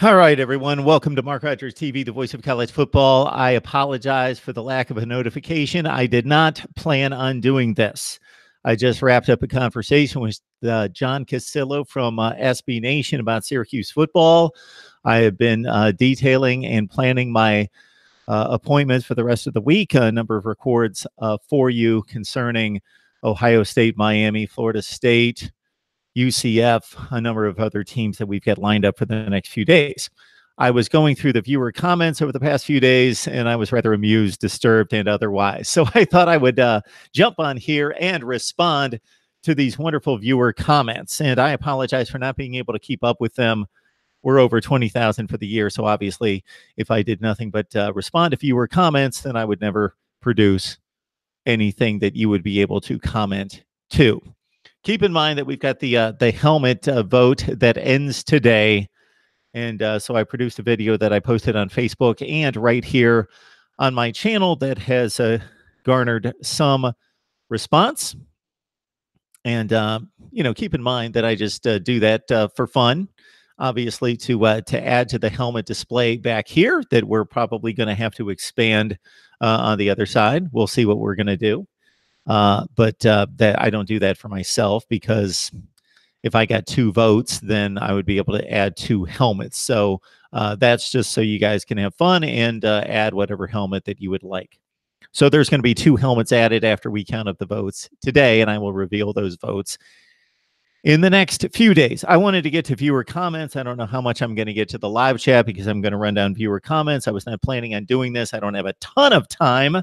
All right, everyone. Welcome to Mark Rogers TV, the voice of college football. I apologize for the lack of a notification. I did not plan on doing this. I just wrapped up a conversation with John Cassillo from SB Nation about Syracuse football. I have been detailing and planning my appointments for the rest of the week, a number of records for you concerning Ohio State, Miami, Florida State, UCF, a number of other teams that we've got lined up for the next few days. I was going through the viewer comments over the past few days, and I was rather amused, disturbed, and otherwise. So I thought I would jump on here and respond to these wonderful viewer comments. And I apologize for not being able to keep up with them. We're over 20,000 for the year. So obviously, if I did nothing but respond to viewer comments, then I would never produce anything that you would be able to comment to. Keep in mind that we've got the helmet vote that ends today. And so I produced a video that I posted on Facebook and right here on my channel that has garnered some response. And, keep in mind that I just do that for fun, obviously, to add to the helmet display back here that we're probably going to have to expand on the other side. We'll see what we're going to do. But that I don't do that for myself, because if I got 2 votes, then I would be able to add 2 helmets. So that's just so you guys can have fun and add whatever helmet that you would like. So there's going to be 2 helmets added after we count up the votes today, and I will reveal those votes in the next few days. I wanted to get to viewer comments. I don't know how much I'm going to get to the live chat because I'm going to run down viewer comments. I was not planning on doing this. I don't have a ton of time.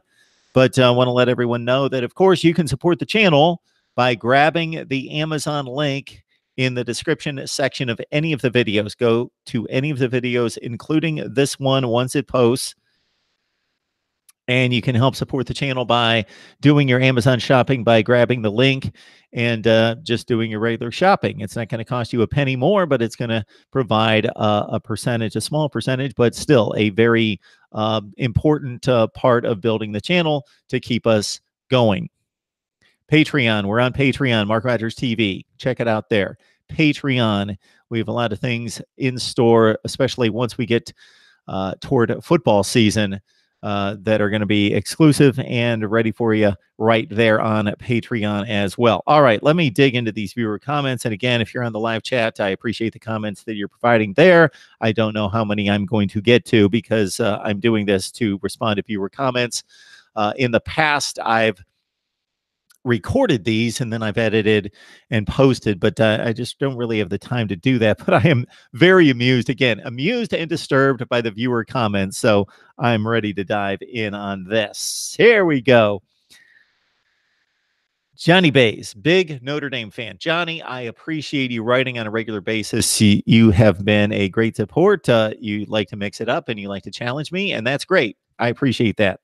But I want to let everyone know that, of course, you can support the channel by grabbing the Amazon link in the description section of any of the videos. Go to any of the videos, including this one, once it posts. And you can help support the channel by doing your Amazon shopping by grabbing the link and just doing your regular shopping. It's not going to cost you a penny more, but it's going to provide a percentage, a small percentage, but still a very important part of building the channel to keep us going. Patreon. We're on Patreon, Mark Rogers TV. Check it out there. Patreon. We have a lot of things in store, especially once we get toward football season, that are going to be exclusive and ready for you right there on Patreon as well. All right, let me dig into these viewer comments. And again, if you're on the live chat, I appreciate the comments that you're providing there. I don't know how many I'm going to get to because I'm doing this to respond to viewer comments. In the past, I've recorded these and then I've edited and posted, but I just don't really have the time to do that. But I am very amused and disturbed by the viewer comments. So I'm ready to dive in on this. Here we go. Johnny Bays, big Notre Dame fan. Johnny, I appreciate you writing on a regular basis. You have been a great support. You like to mix it up and you like to challenge me, and that's great. I appreciate that.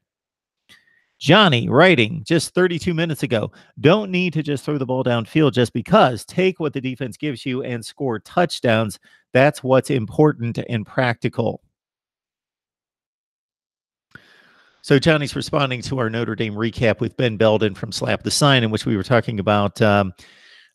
Johnny writing just 32 minutes ago, don't need to just throw the ball downfield just because. Take what the defense gives you and score touchdowns. That's what's important and practical. So Johnny's responding to our Notre Dame recap with Ben Belden from Slap the Sign, in which we were talking about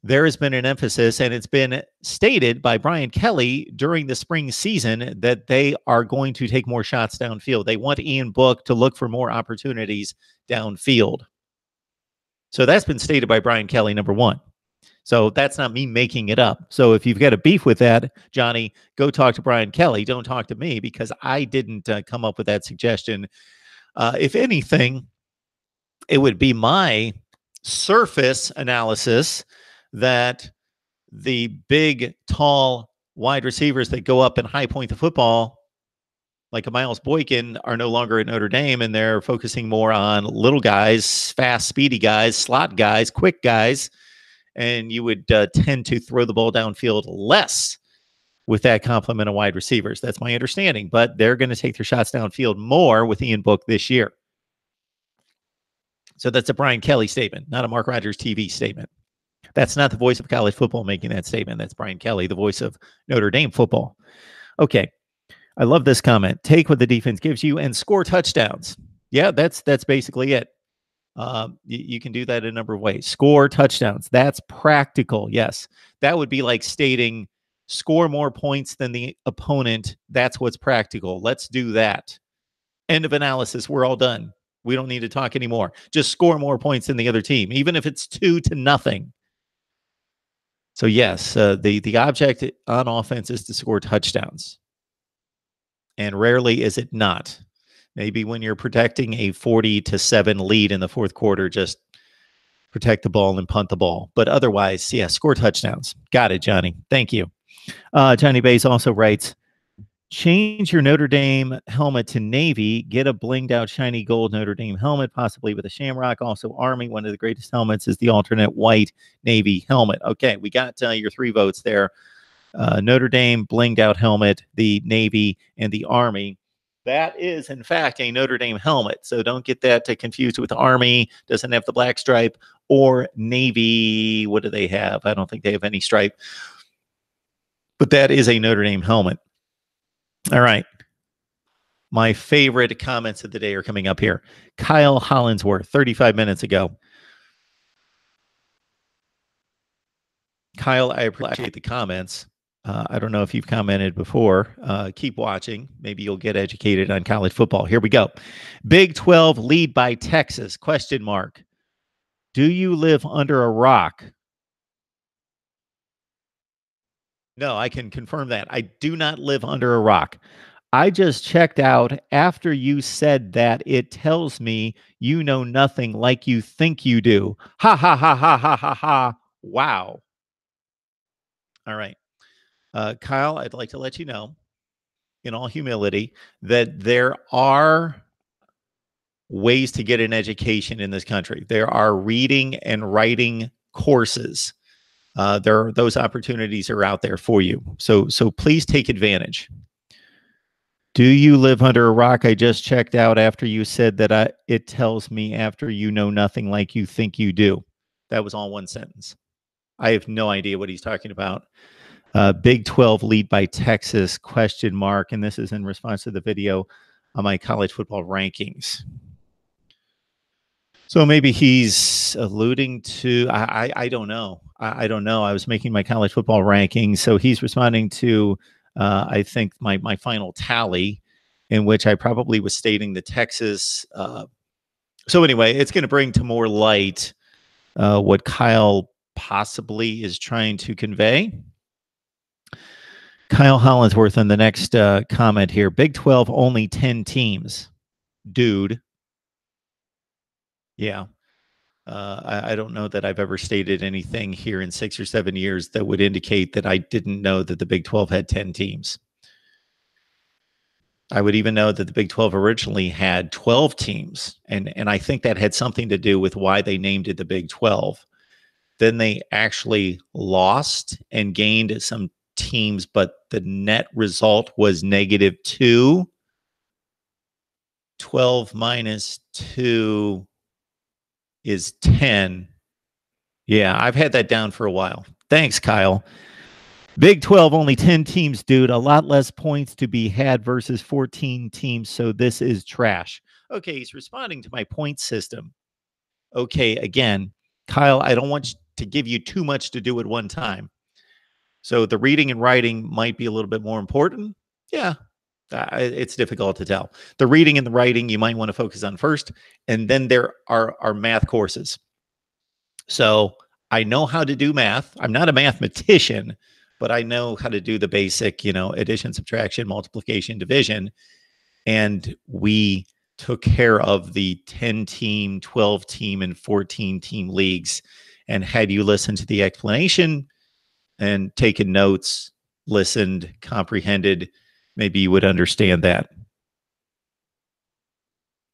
there has been an emphasis, and it's been stated by Brian Kelly during the spring season, that they are going to take more shots downfield. They want Ian Book to look for more opportunities downfield. So that's been stated by Brian Kelly, number one. So that's not me making it up. So if you've got a beef with that, Johnny, go talk to Brian Kelly. Don't talk to me, because I didn't come up with that suggestion. If anything, it would be my surface analysis that the big, tall wide receivers that go up and high point the football, like a Miles Boykin, are no longer at Notre Dame, and they're focusing more on little guys, fast, speedy guys, slot guys, quick guys, and you would tend to throw the ball downfield less with that complement of wide receivers. That's my understanding, but they're going to take their shots downfield more with Ian Book this year. So that's a Brian Kelly statement, not a Mark Rogers TV statement. That's not the voice of college football making that statement. That's Brian Kelly, the voice of Notre Dame football. Okay. I love this comment. Take what the defense gives you and score touchdowns. Yeah, that's basically it. You can do that in a number of ways. Score touchdowns. That's practical. Yes. That would be like stating Score more points than the opponent. That's what's practical. Let's do that. End of analysis. We're all done. We don't need to talk anymore. Just score more points than the other team, even if it's 2-0. So yes, the object on offense is to score touchdowns, and rarely is it not. Maybe when you're protecting a 40-7 lead in the fourth quarter, just protect the ball and punt the ball. But otherwise, yeah, score touchdowns. Got it, Johnny. Thank you. Johnny Bays also writes, change your Notre Dame helmet to navy. Get a blinged out shiny gold Notre Dame helmet, possibly with a shamrock. Also, Army, one of the greatest helmets, is the alternate white navy helmet. Okay, we got your 3 votes there. Notre Dame blinged out helmet, the Navy, and the Army. That is, in fact, a Notre Dame helmet. So don't get that confused with Army. Doesn't have the black stripe, or Navy. What do they have? I don't think they have any stripe. But that is a Notre Dame helmet. All right. My favorite comments of the day are coming up here. Kyle Hollinsworth, 35 minutes ago. Kyle, I appreciate the comments. I don't know if you've commented before. Keep watching. Maybe you'll get educated on college football. Here we go. Big 12 lead by Texas, ? Do you live under a rock? No, I can confirm that. I do not live under a rock. I just checked out after you said that. It tells me you know nothing like you think you do. Ha, ha, ha, ha, ha, ha, ha. Wow. All right. Kyle, I'd like to let you know, in all humility, that there are ways to get an education in this country. There are reading and writing courses. Those opportunities are out there for you. So please take advantage. Do you live under a rock? I just checked out after you said that it tells me after you know nothing like you think you do. That was all one sentence. I have no idea what he's talking about. Big 12 lead by Texas, ? And this is in response to the video on my college football rankings. So maybe he's alluding to, I don't know. I don't know. I was making my college football rankings. So he's responding to, I think, my final tally, in which I probably was stating the Texas. So anyway, it's going to bring to more light what Kyle possibly is trying to convey. Kyle Hollinsworth in the next comment here. Big 12, only 10 teams. Dude. Yeah. I don't know that I've ever stated anything here in 6 or 7 years that would indicate that I didn't know that the Big 12 had 10 teams. I would even know that the Big 12 originally had 12 teams. And I think that had something to do with why they named it the Big 12. Then they actually lost and gained some teams, but the net result was -2. 12 minus 2 is 10. Yeah, I've had that down for a while. Thanks, Kyle. Big 12, only 10 teams, dude. A lot less points to be had versus 14 teams, so this is trash. Okay, he's responding to my point system. Okay, again, Kyle, I don't want to give you too much to do at one time. So the reading and writing might be a little bit more important. Yeah, it's difficult to tell. The reading and the writing you might want to focus on first, and then there are math courses. So I know how to do math. I'm not a mathematician, but I know how to do the basic, addition, subtraction, multiplication, division. And we took care of the 10-team, 12-team, and 14-team leagues. And had you listened to the explanation and taken notes, listened, comprehended, maybe you would understand that.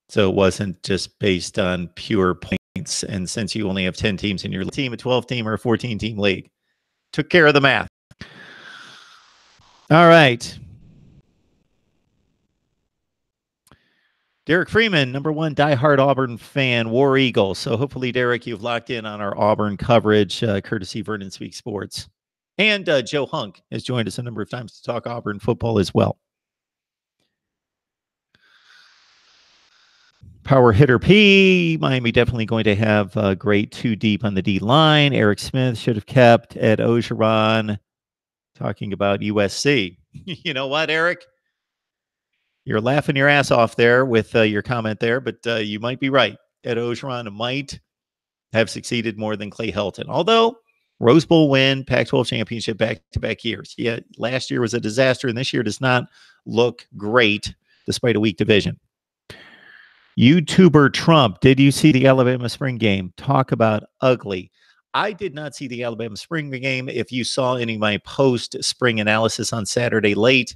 So it wasn't just based on pure points. And since you only have 10 teams in your team, a 12-team or a 14-team league, took care of the math. All right. Derek Freeman, #1 diehard Auburn fan, War Eagle. So hopefully, Derek, you've locked in on our Auburn coverage, courtesy Vernon Speak Sports. And Joe Hunk has joined us a number of times to talk Auburn football as well. Power hitter P, Miami definitely going to have a great 2 deep on the D line. Eric Smith should have kept. Ed Ogeron talking about USC. You know what, Eric? You're laughing your ass off there with your comment there, but you might be right. Ed Ogeron might have succeeded more than Clay Helton. Although Rose Bowl win, Pac-12 championship back-to-back years. Yeah, last year was a disaster, and this year does not look great despite a weak division. YouTuber Trump, did you see the Alabama spring game? Talk about ugly. I did not see the Alabama spring game. If you saw any of my post-spring analysis on Saturday late,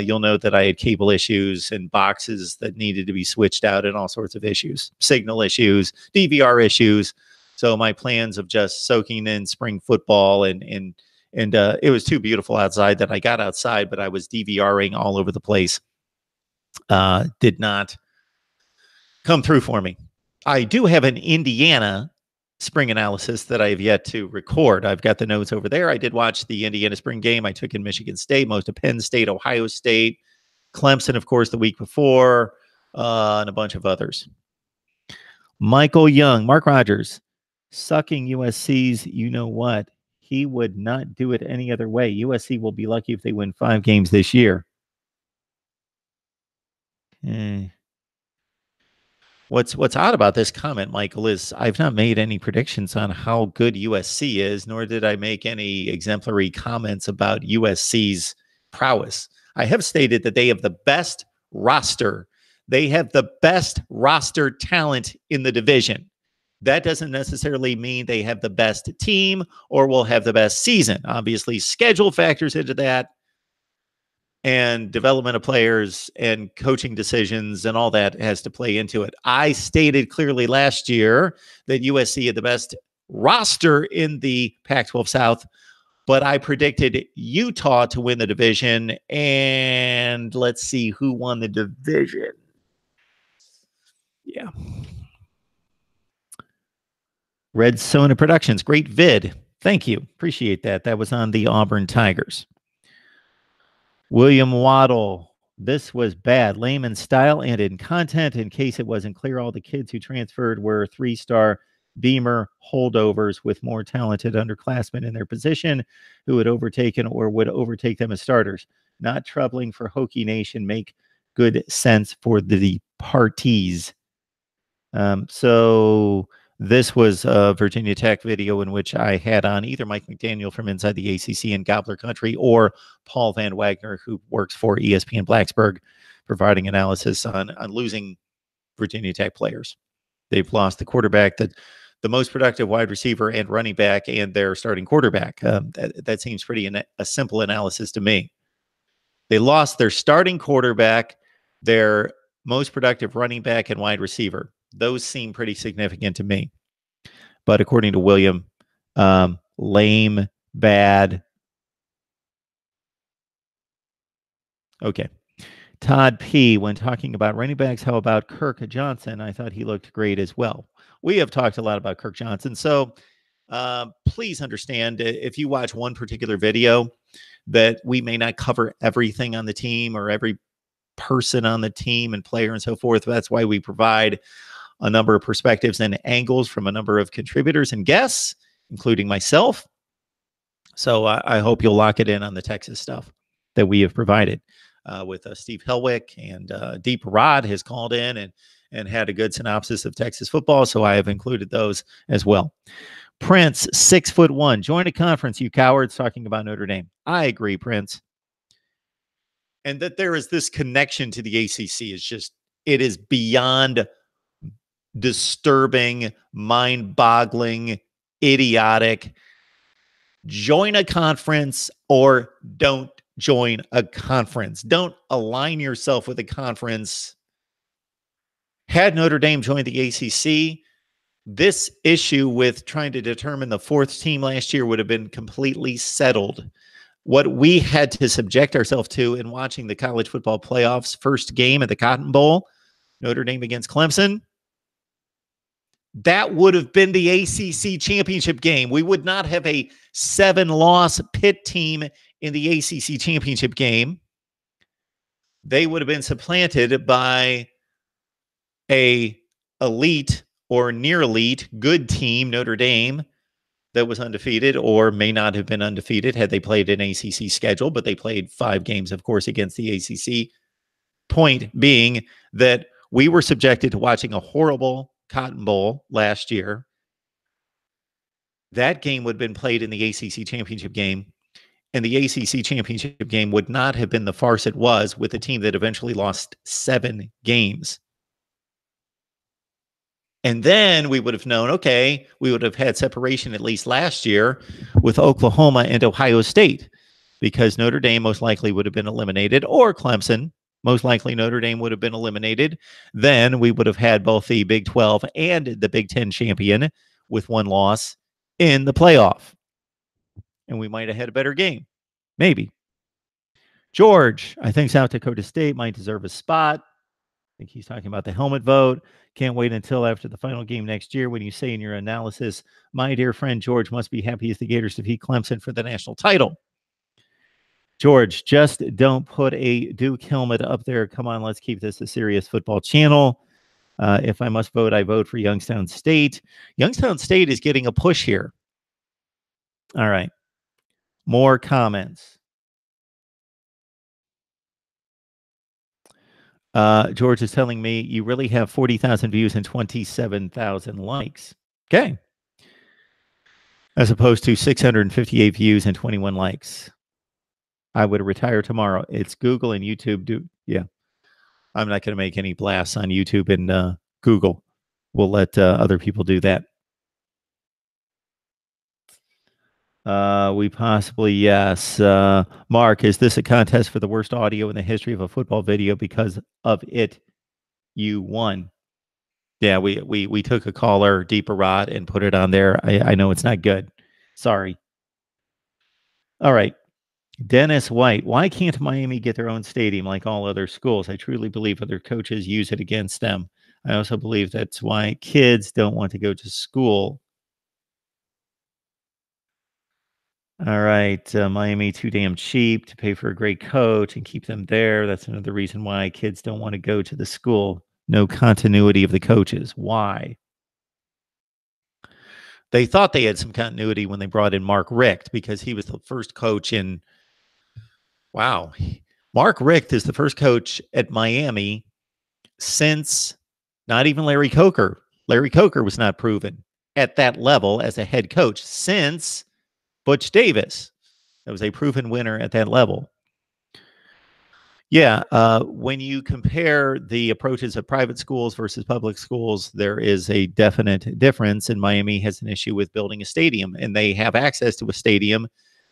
you'll note that I had cable issues and boxes that needed to be switched out and all sorts of issues, signal issues, DVR issues. So my plans of just soaking in spring football and it was too beautiful outside that I got outside, but I was DVRing all over the place. Did not come through for me. I do have an Indiana spring analysis that I have yet to record. I've got the notes over there. I did watch the Indiana spring game. I took in Michigan State, most of Penn State, Ohio State, Clemson, of course, the week before, and a bunch of others. Michael Young, Mark Rogers, sucking USC's you know what. He would not do it any other way. USC will be lucky if they win 5 games this year. What's odd about this comment, Michael, is I've not made any predictions on how good USC is, nor did I make any exemplary comments about USC's prowess. I have stated that they have the best roster. They have the best roster talent in the division. That doesn't necessarily mean they have the best team or will have the best season. Obviously, schedule factors into that, and development of players and coaching decisions and all that has to play into it. I stated clearly last year that USC had the best roster in the Pac-12 South, but I predicted Utah to win the division. And let's see who won the division. Yeah. Red Sona Productions, great vid. Thank you. Appreciate that. That was on the Auburn Tigers. William Waddle, this was bad. Lame in style and in content. In case it wasn't clear, all the kids who transferred were 3-star Beamer holdovers with more talented underclassmen in their position who had overtaken or would overtake them as starters. Not troubling for Hokie Nation. Make good sense for the parties. So this was a Virginia Tech video in which I had on either Mike McDaniel from inside the ACC in Gobbler Country or Paul Van Wagner, who works for ESPN Blacksburg, providing analysis on losing Virginia Tech players. They've lost the quarterback, the most productive wide receiver and running back, and their starting quarterback. That seems pretty a simple analysis to me. They lost their starting quarterback, their most productive running back, and wide receiver. Those seem pretty significant to me. But according to William, lame, bad. Okay. Todd P., when talking about running backs, how about Kirk Johnson? I thought he looked great as well. We have talked a lot about Kirk Johnson. So please understand, if you watch one particular video, that we may not cover everything on the team or every person on the team and player and so forth. That's why we provide a number of perspectives and angles from a number of contributors and guests, including myself. So I hope you'll lock it in on the Texas stuff that we have provided with Steve Helwick, and Deep Rod has called in and had a good synopsis of Texas football. So I have included those as well. Prince, 6'1", join a conference, you cowards, talking about Notre Dame. I agree, Prince. And that there is this connection to the ACC is just, it is beyond disturbing, mind-boggling, idiotic. Join a conference or don't join a conference. Don't align yourself with a conference. Had Notre Dame joined the ACC, this issue with trying to determine the 4th team last year would have been completely settled. What we had to subject ourselves to in watching the college football playoffs first game at the Cotton Bowl, Notre Dame against Clemson, that would have been the ACC championship game. We would not have a 7-loss Pitt team in the ACC championship game. They would have been supplanted by a elite or near elite good team, Notre Dame, that was undefeated, or may not have been undefeated had they played an ACC schedule, but they played 5 games, of course, against the ACC. Point being that we were subjected to watching a horrible Cotton Bowl last year. That game would have been played in the ACC championship game, and the ACC championship game would not have been the farce it was with a team that eventually lost 7 games. And then we would have known, okay, we would have had separation at least last year with Oklahoma and Ohio State, because Notre Dame most likely would have been eliminated, or Clemson. Most likely Notre Dame would have been eliminated. Then we would have had both the Big 12 and the Big 10 champion with 1 loss in the playoff. And we might have had a better game. Maybe. George, I think South Dakota State might deserve a spot. I think he's talking about the helmet vote. Can't wait until after the final game next year when you say in your analysis, my dear friend George must be happy as the Gators defeat Clemson for the national title. George, just don't put a Duke helmet up there. Come on, let's keep this a serious football channel. If I must vote, I vote for Youngstown State. Youngstown State is getting a push here. All right. More comments. George is telling me you really have 40,000 views and 27,000 likes. Okay. As opposed to 658 views and 21 likes. I would retire tomorrow. It's Google and YouTube. Yeah. I'm not going to make any blasts on YouTube and Google. We'll let other people do that. We possibly, yes. Mark, is this a contest for the worst audio in the history of a football video? Because of it, you won. Yeah, we took a caller, Deeper Rod, and put it on there. I know it's not good. Sorry. All right. Dennis White, why can't Miami get their own stadium like all other schools? I truly believe other coaches use it against them. I also believe that's why kids don't want to go to school. All right. Miami, too damn cheap to pay for a great coach and keep them there. That's another reason why kids don't want to go to the school. No continuity of the coaches. Why? They thought they had some continuity when they brought in Mark Richt, because he was the first coach in. Wow. Mark Richt is the first coach at Miami since not even Larry Coker. Larry Coker was not proven at that level as a head coach since Butch Davis. That was a proven winner at that level. Yeah, when you compare the approaches of private schools versus public schools, there is a definite difference. And Miami has an issue with building a stadium, and they have access to a stadium,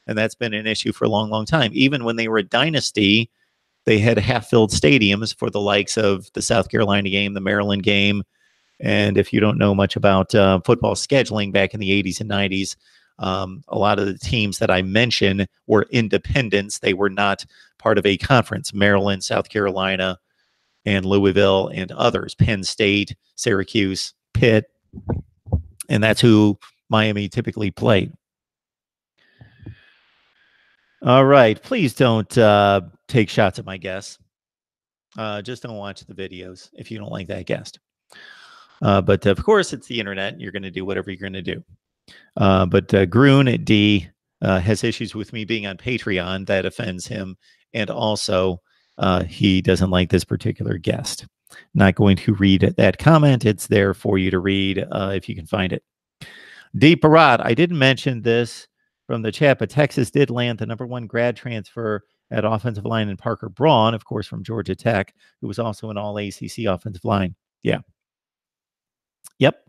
and that's been an issue for a long, long time. Even when they were a dynasty, they had half-filled stadiums for the likes of the South Carolina game, the Maryland game. And if you don't know much about football scheduling back in the 80s and 90s, a lot of the teams that I mentioned were independents. They were not part of a conference. Maryland, South Carolina, and Louisville, and others. Penn State, Syracuse, Pitt. And that's who Miami typically played. All right. Please don't take shots at my guests. Just don't watch the videos if you don't like that guest. But of course, it's the internet. You're going to do whatever you're going to do. But Groon D has issues with me being on Patreon. That offends him. And also, he doesn't like this particular guest. Not going to read that comment. It's there for you to read if you can find it. D. Parad, I didn't mention this from the chat, but Texas did land the #1 grad transfer at offensive line in Parker Braun, of course, from Georgia Tech, who was also an all-ACC offensive line. Yeah. Yep.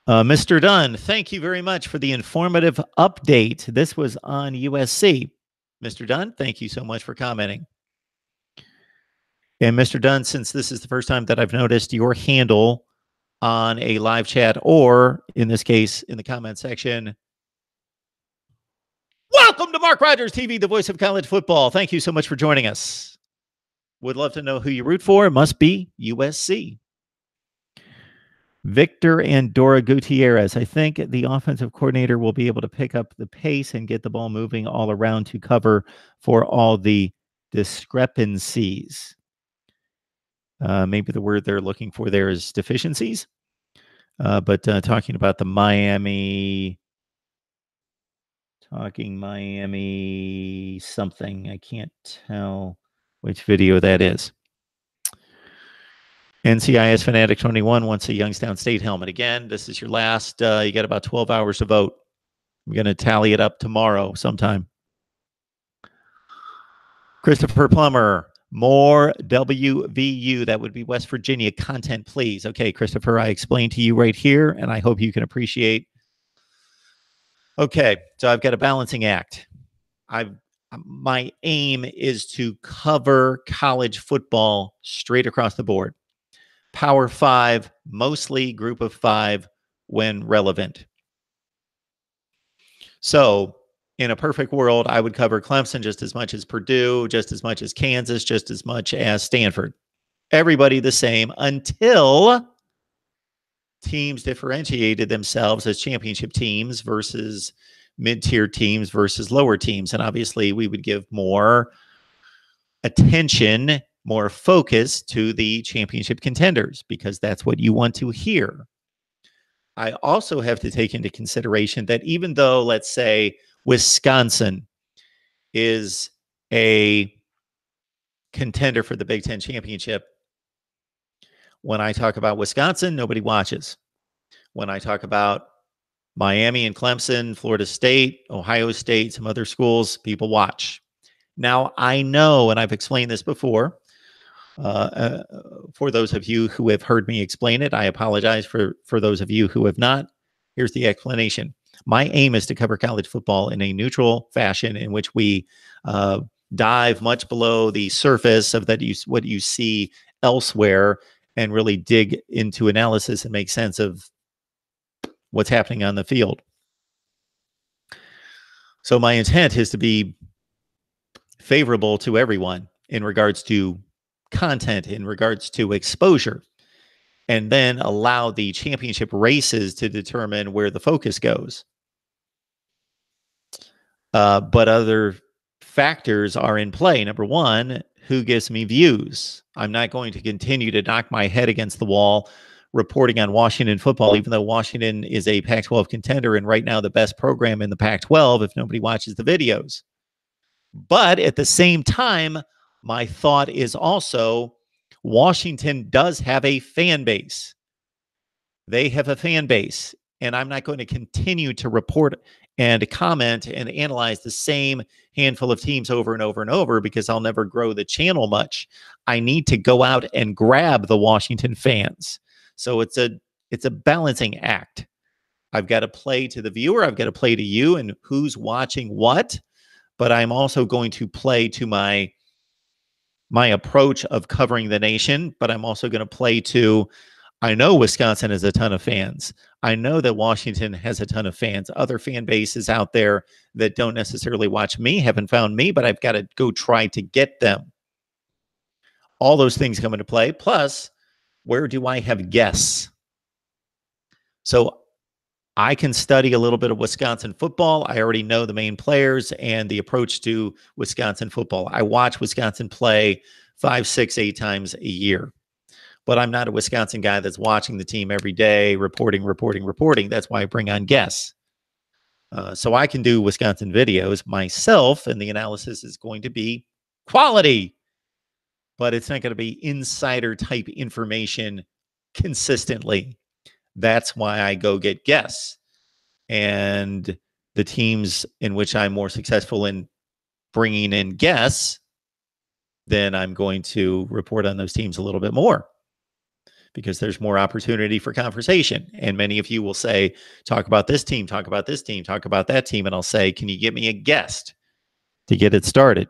Mr. Dunn, thank you very much for the informative update. This was on USC. Mr. Dunn, thank you so much for commenting. And Mr. Dunn, since this is the first time that I've noticed your handle on a live chat, or in this case, in the comment section, welcome to Mark Rogers TV, the voice of college football. Thank you so much for joining us. Would love to know who you root for. It must be USC. Victor and Dora Gutierrez. I think the offensive coordinator will be able to pick up the pace and get the ball moving all around to cover for all the discrepancies. Maybe the word they're looking for there is deficiencies. But talking about the Miami something. I can't tell which video that is. NCIS Fanatic 21 wants a Youngstown State helmet. Again, this is your last. You got about 12 hours to vote. I'm going to tally it up tomorrow sometime. Christopher Plummer, more WVU. That would be West Virginia content, please. Okay, Christopher, I explained to you right here, and I hope you can appreciate. Okay, so I've got a balancing act. My aim is to cover college football straight across the board. Power 5, mostly group of 5 when relevant. So in a perfect world, I would cover Clemson just as much as Purdue, just as much as Kansas, just as much as Stanford. Everybody the same until teams differentiated themselves as championship teams versus mid-tier teams versus lower teams. And obviously, we would give more attention, more focus to the championship contenders because that's what you want to hear. I also have to take into consideration that even though, let's say, Wisconsin is a contender for the Big Ten championship, when I talk about Wisconsin, nobody watches. When I talk about Miami and Clemson, Florida State, Ohio State, some other schools, people watch. Now, I know, and I've explained this before, for those of you who have heard me explain it, I apologize for those of you who have not. Here's the explanation. My aim is to cover college football in a neutral fashion in which we dive much below the surface of what you see elsewhere and really dig into analysis and make sense of what's happening on the field. So my intent is to be favorable to everyone in regards to content, in regards to exposure, and then allow the championship races to determine where the focus goes. But other factors are in play. Number one, who gives me views? I'm not going to continue to knock my head against the wall reporting on Washington football, even though Washington is a Pac-12 contender and right now the best program in the Pac-12 if nobody watches the videos. But at the same time, my thought is also Washington does have a fan base. They have a fan base, and I'm not going to continue to report and comment and analyze the same handful of teams over and over and over because I'll never grow the channel much. I need to go out and grab the Washington fans. So it's a balancing act. I've got to play to the viewer. I've got to play to you and who's watching what. But I'm also going to play to my approach of covering the nation. But I'm also going to play to, I know Wisconsin has a ton of fans. I know that Washington has a ton of fans. Other fan bases out there that don't necessarily watch me haven't found me, but I've got to go try to get them. All those things come into play. Plus, where do I have guests? So I can study a little bit of Wisconsin football. I already know the main players and the approach to Wisconsin football. I watch Wisconsin play 5, 6, 8 times a year. But I'm not a Wisconsin guy that's watching the team every day, reporting. That's why I bring on guests. So I can do Wisconsin videos myself, and the analysis is going to be quality. But it's not going to be insider type information consistently. That's why I go get guests. And the teams in which I'm more successful in bringing in guests, then I'm going to report on those teams a little bit more because there's more opportunity for conversation. And many of you will say, talk about this team, talk about this team, talk about that team. And I'll say, can you get me a guest to get it started?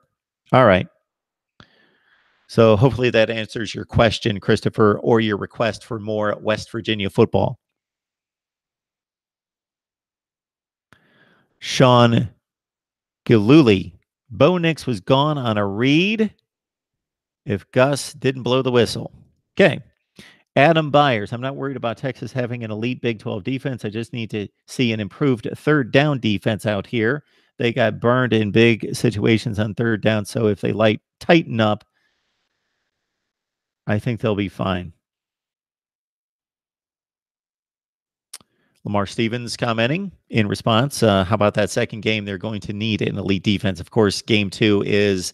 All right. So hopefully that answers your question, Christopher, or your request for more West Virginia football. Sean Gillooly, Bo Nix was gone on a read if Gus didn't blow the whistle. Okay. Adam Byers, I'm not worried about Texas having an elite Big 12 defense. I just need to see an improved third down defense out here. They got burned in big situations on third down, so if they tighten up, I think they'll be fine. Lamar Stevens commenting in response. How about that second game? They're going to need an elite defense. Of course, game 2 is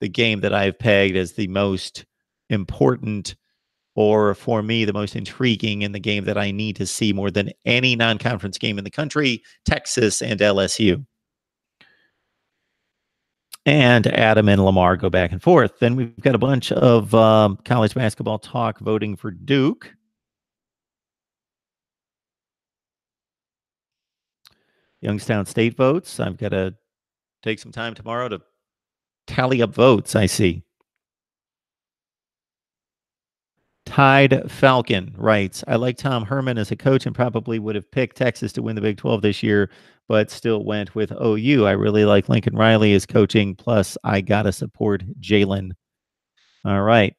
the game that I've pegged as the most important, or for me, the most intriguing, in the game that I need to see more than any non-conference game in the country, Texas and LSU. And Adam and Lamar go back and forth. Then we've got a bunch of college basketball talk voting for Duke. Youngstown State votes. I've got to take some time tomorrow to tally up votes, I see. Tide Falcon writes, I like Tom Herman as a coach and probably would have picked Texas to win the Big 12 this year, but still went with OU. I really like Lincoln Riley as coaching. Plus, I got to support Jalen. All right.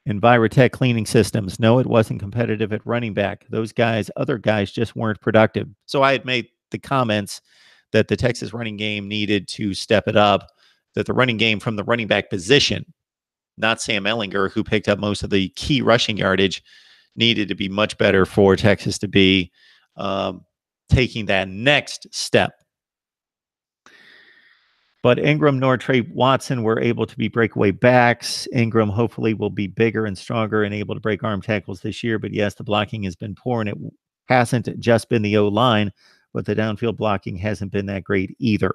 Envirotech Cleaning Systems. No, it wasn't competitive at running back. Those guys, other guys, just weren't productive. So I had made the comments that the Texas running game needed to step it up, that the running game from the running back position, not Sam Ehlinger, who picked up most of the key rushing yardage, needed to be much better for Texas to be taking that next step. But Ingram nor Trey Watson were able to be breakaway backs. Ingram hopefully will be bigger and stronger and able to break arm tackles this year. But yes, the blocking has been poor, and it hasn't just been the O-line, but the downfield blocking hasn't been that great either.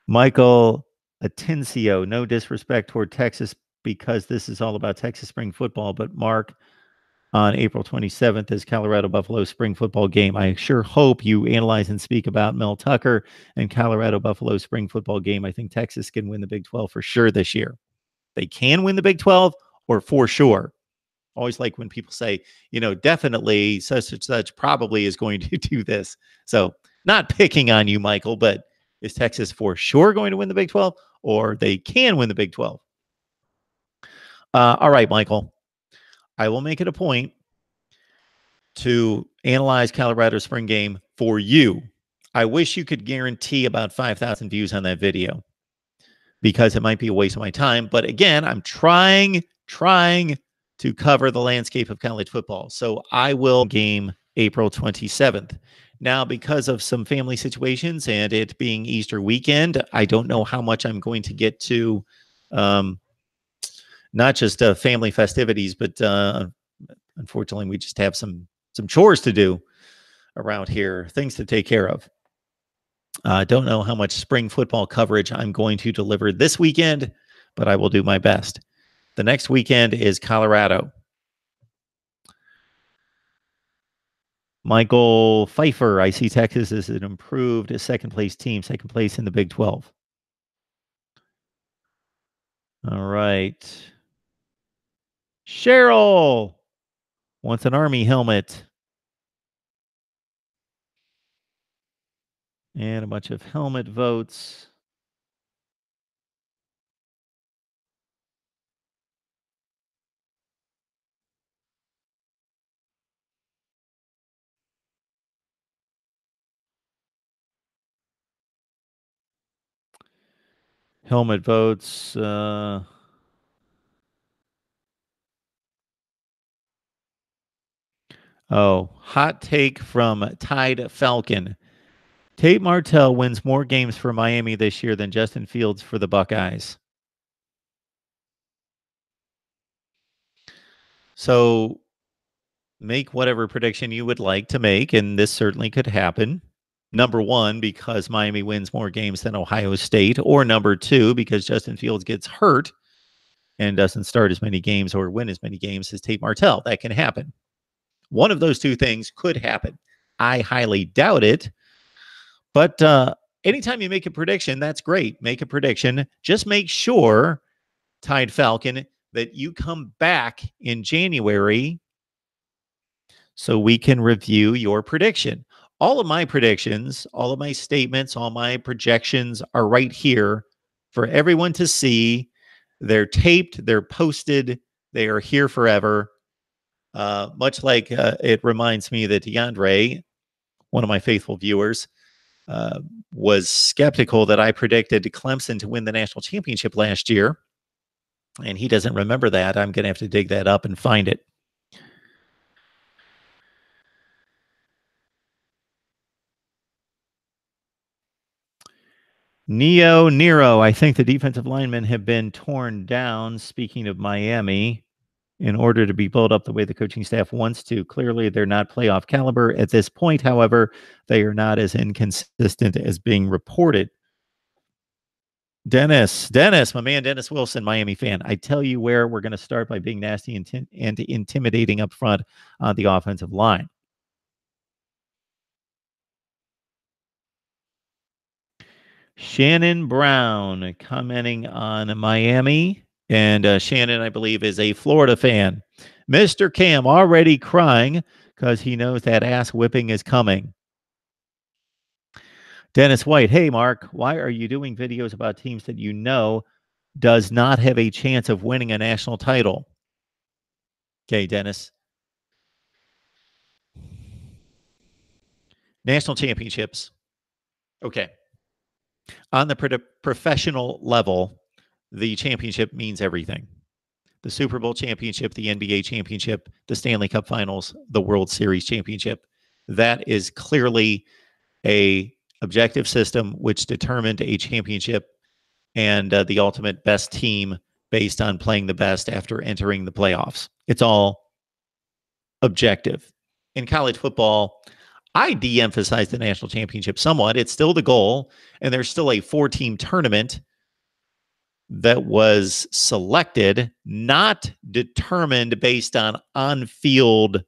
Michael Atencio, no disrespect toward Texas because this is all about Texas spring football, but Mark, on April 27th is Colorado-Buffalo spring football game. I sure hope you analyze and speak about Mel Tucker and Colorado-Buffalo spring football game. I think Texas can win the Big 12 for sure this year. They can win the Big 12 or for sure. Always like when people say, definitely such and such probably is going to do this. So not picking on you, Michael, but is Texas for sure going to win the Big 12 or they can win the Big 12? All right, Michael. I will make it a point to analyze Colorado's spring game for you. I wish you could guarantee about 5,000 views on that video because it might be a waste of my time. But again, I'm trying to cover the landscape of college football. So I will game April 27th. Now, because of some family situations and it being Easter weekend, I don't know how much I'm going to get to not just family festivities, but unfortunately, we just have some chores to do around here, things to take care of. Don't know how much spring football coverage I'm going to deliver this weekend, but I will do my best. The next weekend is Colorado. Michael Pfeiffer, I see Texas as an improved second-place team, second place in the Big 12. All right. Cheryl wants an Army helmet. And a bunch of helmet votes. Helmet votes. Hot take from Tide Falcon. Tate Martell wins more games for Miami this year than Justin Fields for the Buckeyes. So make whatever prediction you would like to make, and this certainly could happen. Number one, because Miami wins more games than Ohio State, or number two, because Justin Fields gets hurt and doesn't start as many games or win as many games as Tate Martell. That can happen. One of those two things could happen. I highly doubt it. But anytime you make a prediction, that's great. Make a prediction. Just make sure, Tide Falcon, that you come back in January so we can review your prediction. All of my predictions, all of my statements, all my projections are right here for everyone to see. They're taped, they're posted, they are here forever. Much like it reminds me that DeAndre, one of my faithful viewers, was skeptical that I predicted Clemson to win the national championship last year. And he doesn't remember that. I'm going to have to dig that up and find it. Nero. I think the defensive linemen have been torn down. Speaking of Miami, in order to be built up the way the coaching staff wants to. Clearly, they're not playoff caliber at this point. However, they are not as inconsistent as being reported. Dennis, my man, Dennis Wilson, Miami fan. I tell you where we're going to start by being nasty and intimidating up front on the offensive line. Shannon Brown commenting on Miami. And Shannon, I believe, is a Florida fan. Mr. Cam already crying because he knows that ass whipping is coming. Dennis White, hey, Mark, why are you doing videos about teams that you know does not have a chance of winning a national title? Okay, Dennis. National championships. Okay. On the professional level, the championship means everything. The Super Bowl championship, the NBA championship, the Stanley Cup Finals, the World Series championship. That is clearly a objective system which determined a championship and the ultimate best team based on playing the best after entering the playoffs. It's all objective. In college football, I de-emphasize the national championship somewhat. It's still the goal, and there's still a 4-team tournament that was selected, not determined based on-field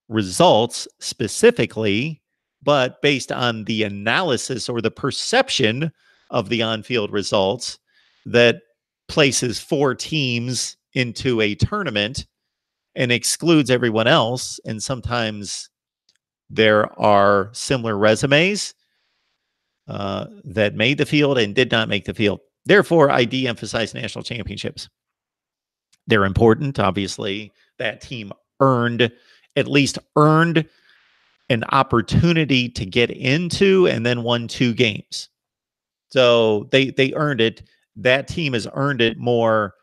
results specifically, but based on the analysis or the perception of the on-field results that places 4 teams into a tournament and excludes everyone else. And sometimes there are similar resumes that made the field and did not make the field. Therefore, I de-emphasize national championships. They're important. Obviously, that team at least earned an opportunity to get into and then won 2 games. So they earned it. That team has earned it more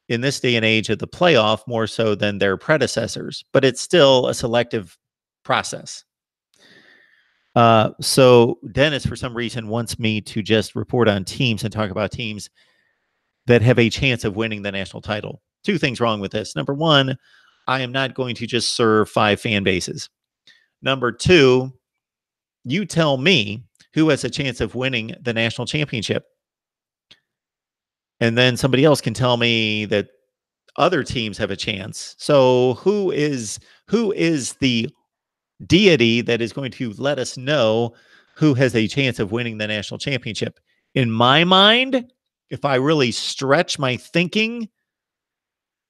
in this day and age of the playoff, more so than their predecessors, but it's still a selective process. So Dennis, for some reason, wants me to just report on teams and talk about teams that have a chance of winning the national title. 2 things wrong with this. Number 1, I am not going to just serve 5 fan bases. Number 2, you tell me who has a chance of winning the national championship. And then somebody else can tell me that other teams have a chance. So who is the deity that is going to let us know who has a chance of winning the national championship? In my mind, if I really stretch my thinking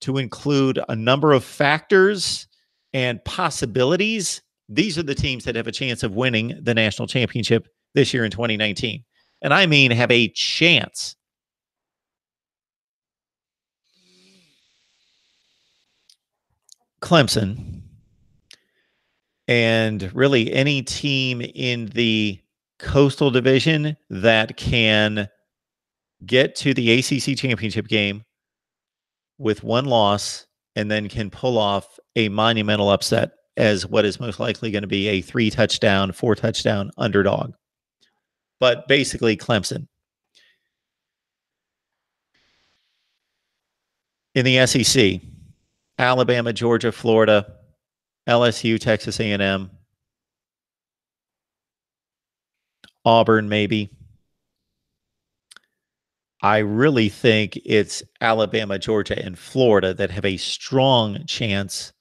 to include a number of factors and possibilities, these are the teams that have a chance of winning the national championship this year in 2019. And I mean have a chance. Clemson, and really any team in the Coastal Division that can get to the ACC championship game with 1 loss and then can pull off a monumental upset as what is most likely going to be a 3-touchdown, 4-touchdown underdog. But basically Clemson. In the SEC, Alabama, Georgia, Florida, LSU, Texas A&M, Auburn, maybe. I really think it's Alabama, Georgia, and Florida that have a strong chance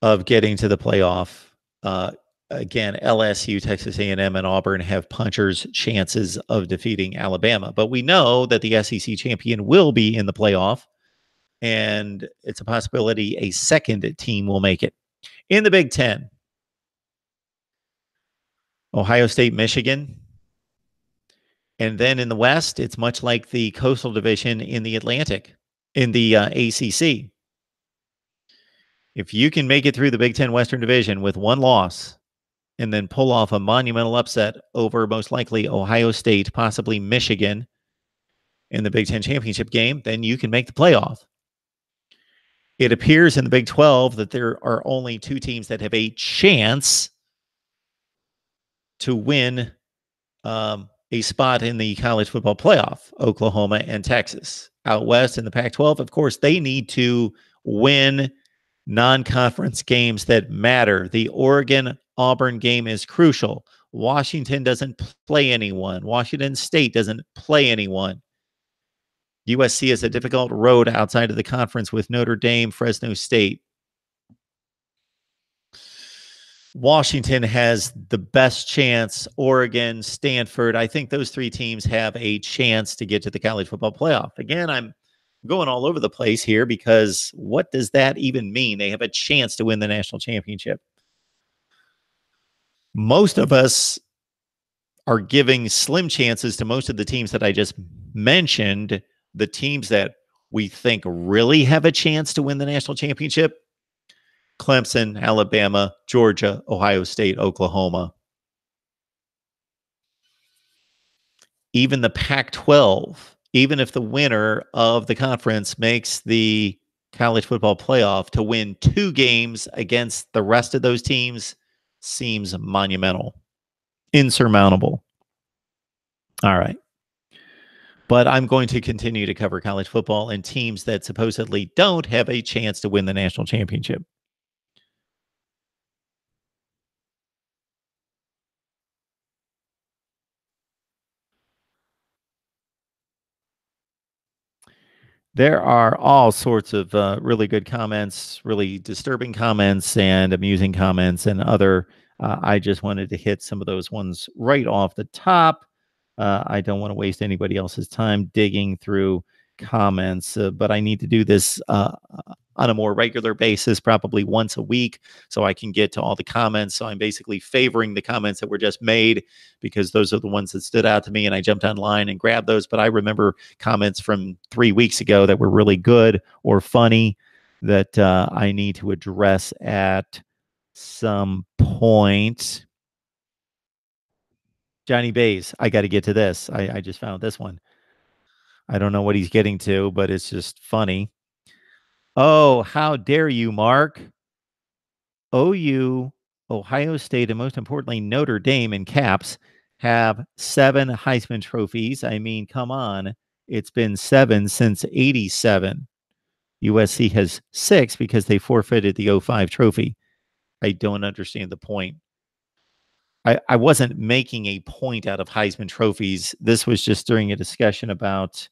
of getting to the playoff. Again, LSU, Texas A&M, and Auburn have punchers' chances of defeating Alabama. But we know that the SEC champion will be in the playoff, and it's a possibility a second team will make it. In the Big Ten, Ohio State, Michigan. And then in the West, it's much like the Coastal Division in the Atlantic, in the ACC. If you can make it through the Big Ten Western Division with 1 loss and then pull off a monumental upset over most likely Ohio State, possibly Michigan in the Big Ten championship game, then you can make the playoff. It appears in the Big 12 that there are only 2 teams that have a chance to win a spot in the college football playoff, Oklahoma and Texas. Out west in the Pac-12, of course, they need to win non-conference games that matter. The Oregon-Auburn game is crucial. Washington doesn't play anyone. Washington State doesn't play anyone. USC has a difficult road outside of the conference with Notre Dame, Fresno State. Washington has the best chance. Oregon, Stanford. I think those three teams have a chance to get to the college football playoff. Again, I'm going all over the place here because what does that even mean? They have a chance to win the national championship. Most of us are giving slim chances to most of the teams that I just mentioned. The teams that we think really have a chance to win the national championship: Clemson, Alabama, Georgia, Ohio State, Oklahoma. Even the Pac-12, even if the winner of the conference makes the college football playoff, to win 2 games against the rest of those teams seems monumental, insurmountable. All right. But I'm going to continue to cover college football and teams that supposedly don't have a chance to win the national championship. There are all sorts of really good comments, really disturbing comments, and amusing comments, and other. I just wanted to hit some of those ones right off the top. I don't want to waste anybody else's time digging through comments, but I need to do this on a more regular basis, probably once a week, so I can get to all the comments. So I'm basically favoring the comments that were just made because those are the ones that stood out to me, and I jumped online and grabbed those. But I remember comments from 3 weeks ago that were really good or funny that I need to address at some point. Johnny Bays, I got to get to this. I just found this one. I don't know what he's getting to, but it's just funny. Oh, how dare you, Mark? OU, Ohio State, and most importantly, Notre Dame in caps have 7 Heisman trophies. I mean, come on. It's been 7 since 87. USC has 6 because they forfeited the 05 trophy. I don't understand the point. I wasn't making a point out of Heisman trophies. This was just during a discussion about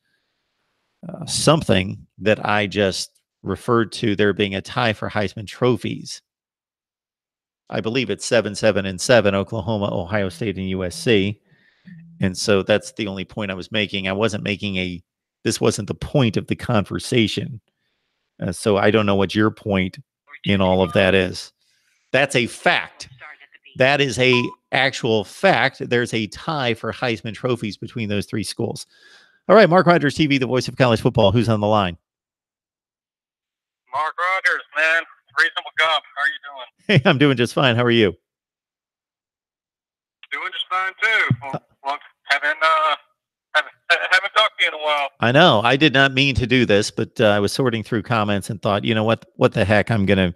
something that I just referred to there being a tie for Heisman trophies. I believe it's 7, 7, and 7, Oklahoma, Ohio State, and USC. And so that's the only point I was making. I wasn't making this wasn't the point of the conversation. So I don't know what your point in all of that is. That's a fact. That is a actual fact. There's a tie for Heisman trophies between those 3 schools. All right, Mark Rogers TV, the voice of college football. Who's on the line? Mark Rogers, man. Reasonable Gump. How are you doing? Hey, I'm doing just fine. How are you? Doing just fine too. Well, haven't talked to you in a while. I know. I did not mean to do this, but I was sorting through comments and thought, you know what? What the heck? I'm going to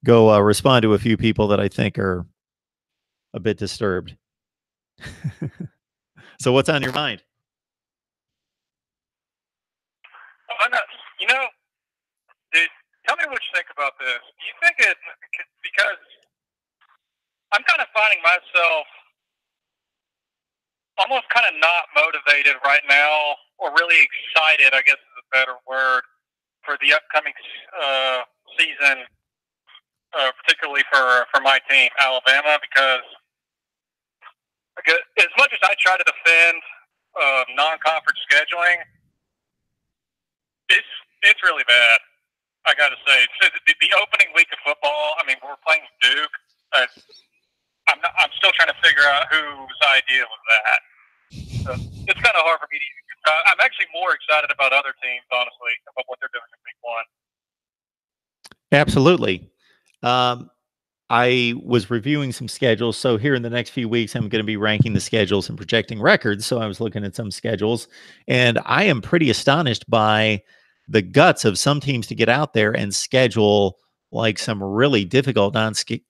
go respond to a few people that I think are a bit disturbed. So what's on your mind? You know, dude, tell me what you think about this. Do you think it, because I'm kind of finding myself almost kind of not motivated right now, or really excited, I guess is a better word, for the upcoming season, particularly for my team, Alabama, because as much as I try to defend non-conference scheduling, it's really bad. I got to say, the opening week of football. I mean, we're playing Duke. I'm still trying to figure out whose idea was that. So it's kind of hard for me to. I'm actually more excited about other teams, honestly, about what they're doing in week 1. Absolutely. I was reviewing some schedules. So here in the next few weeks, I'm going to be ranking the schedules and projecting records. So I was looking at some schedules, and I am pretty astonished by the guts of some teams to get out there and schedule like some really difficult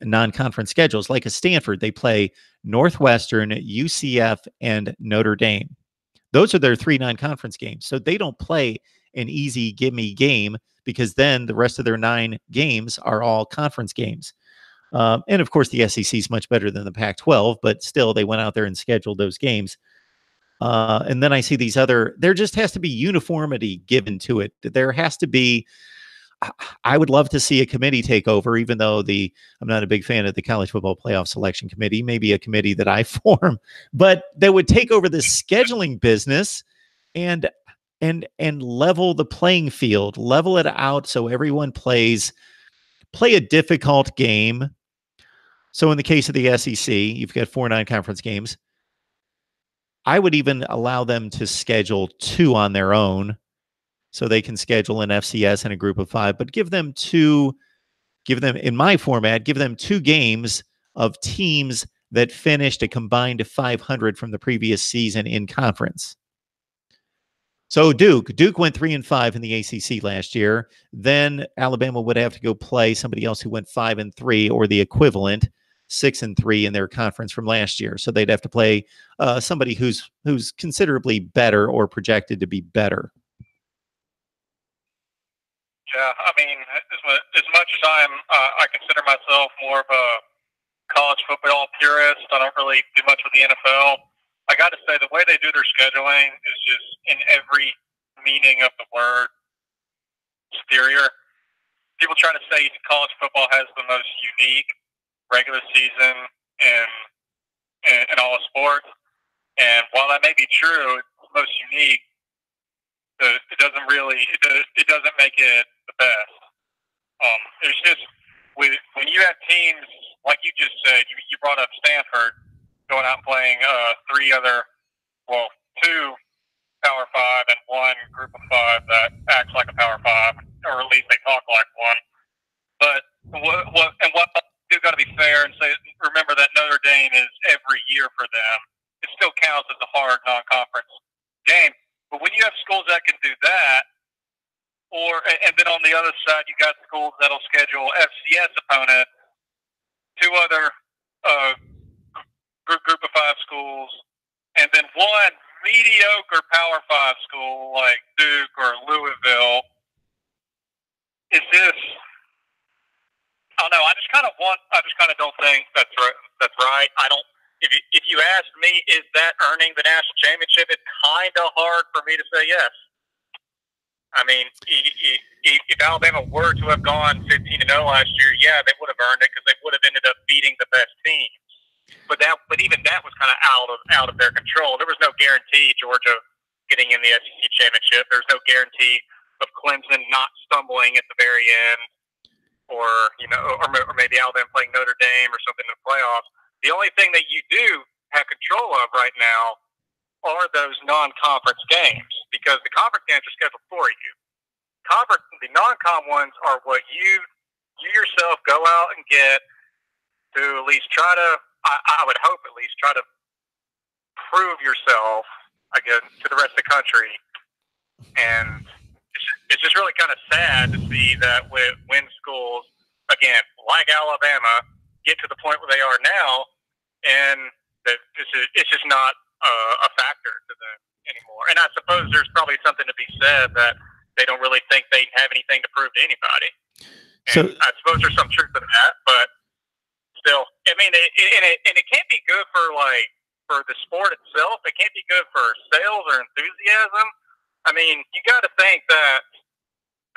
non-conference schedules. Like a Stanford, they play Northwestern, UCF, and Notre Dame. Those are their 3 non-conference games. So they don't play an easy gimme game, because then the rest of their 9 games are all conference games. And of course, the SEC is much better than the Pac-12, but still, they went out there and scheduled those games. And then I see these other, there just has to be uniformity given to it. There has to be, I would love to see a committee take over, even though I'm not a big fan of the College Football Playoff Selection Committee, maybe a committee that I form, but that would take over the scheduling business and level the playing field, level it out so everyone play a difficult game. So in the case of the SEC, you've got 4 non-conference games. I would even allow them to schedule 2 on their own, so they can schedule an FCS and a group of 5, but give them in my format, give them 2 games of teams that finished a combined 500 from the previous season in conference. So Duke went 3-5 in the ACC last year. Then Alabama would have to go play somebody else who went 5-3, or the equivalent, 6-3 in their conference from last year. So they'd have to play somebody who's considerably better or projected to be better. Yeah, I mean, as much as I consider myself more of a college football purist, I don't really do much with the NFL. I got to say, the way they do their scheduling is just, in every meaning of the word, superior. People try to say college football has the most unique regular season in all of sports, and while that may be true, it's the most unique. It doesn't make it the best. It's just when you have teams like you just said, you brought up Stanford going out and playing 2 Power 5 and 1 Group of 5 that acts like a Power 5, or at least they talk like one. But what you've got to be fair and say, remember that Notre Dame is every year for them. It still counts as a hard non-conference game. But when you have schools that can do that, and then on the other side, you got schools that'll schedule FCS opponents, 2 other group of 5 schools, and then 1 mediocre Power 5 school like Duke or Louisville. Is this? I don't know. I just kind of don't think that's right. That's right. I don't. If you ask me, is that earning the national championship? It's kind of hard for me to say yes. I mean, if Alabama were to have gone 15-0 last year, yeah, they would have earned it, because they would have ended up beating the best teams. But even that was kind of out of their control. There was no guarantee Georgia getting in the SEC championship. There's no guarantee of Clemson not stumbling at the very end, or maybe Alabama playing Notre Dame or something in the playoffs. The only thing that you do have control of right now are those non-conference games, because the conference games are scheduled for you. The non-con ones are what you yourself go out and get to at least try to, I would hope at least, try to prove yourself, I guess, to the rest of the country. And it's just really kind of sad to see that when schools, again, like Alabama, get to the point where they are now, and that it's just not a factor to them anymore. And I suppose there's probably something to be said that they don't really think they have anything to prove to anybody. And I suppose there's some truth to that, but still, I mean, it can't be good for the sport itself. It can't be good for sales or enthusiasm. I mean, you got to think that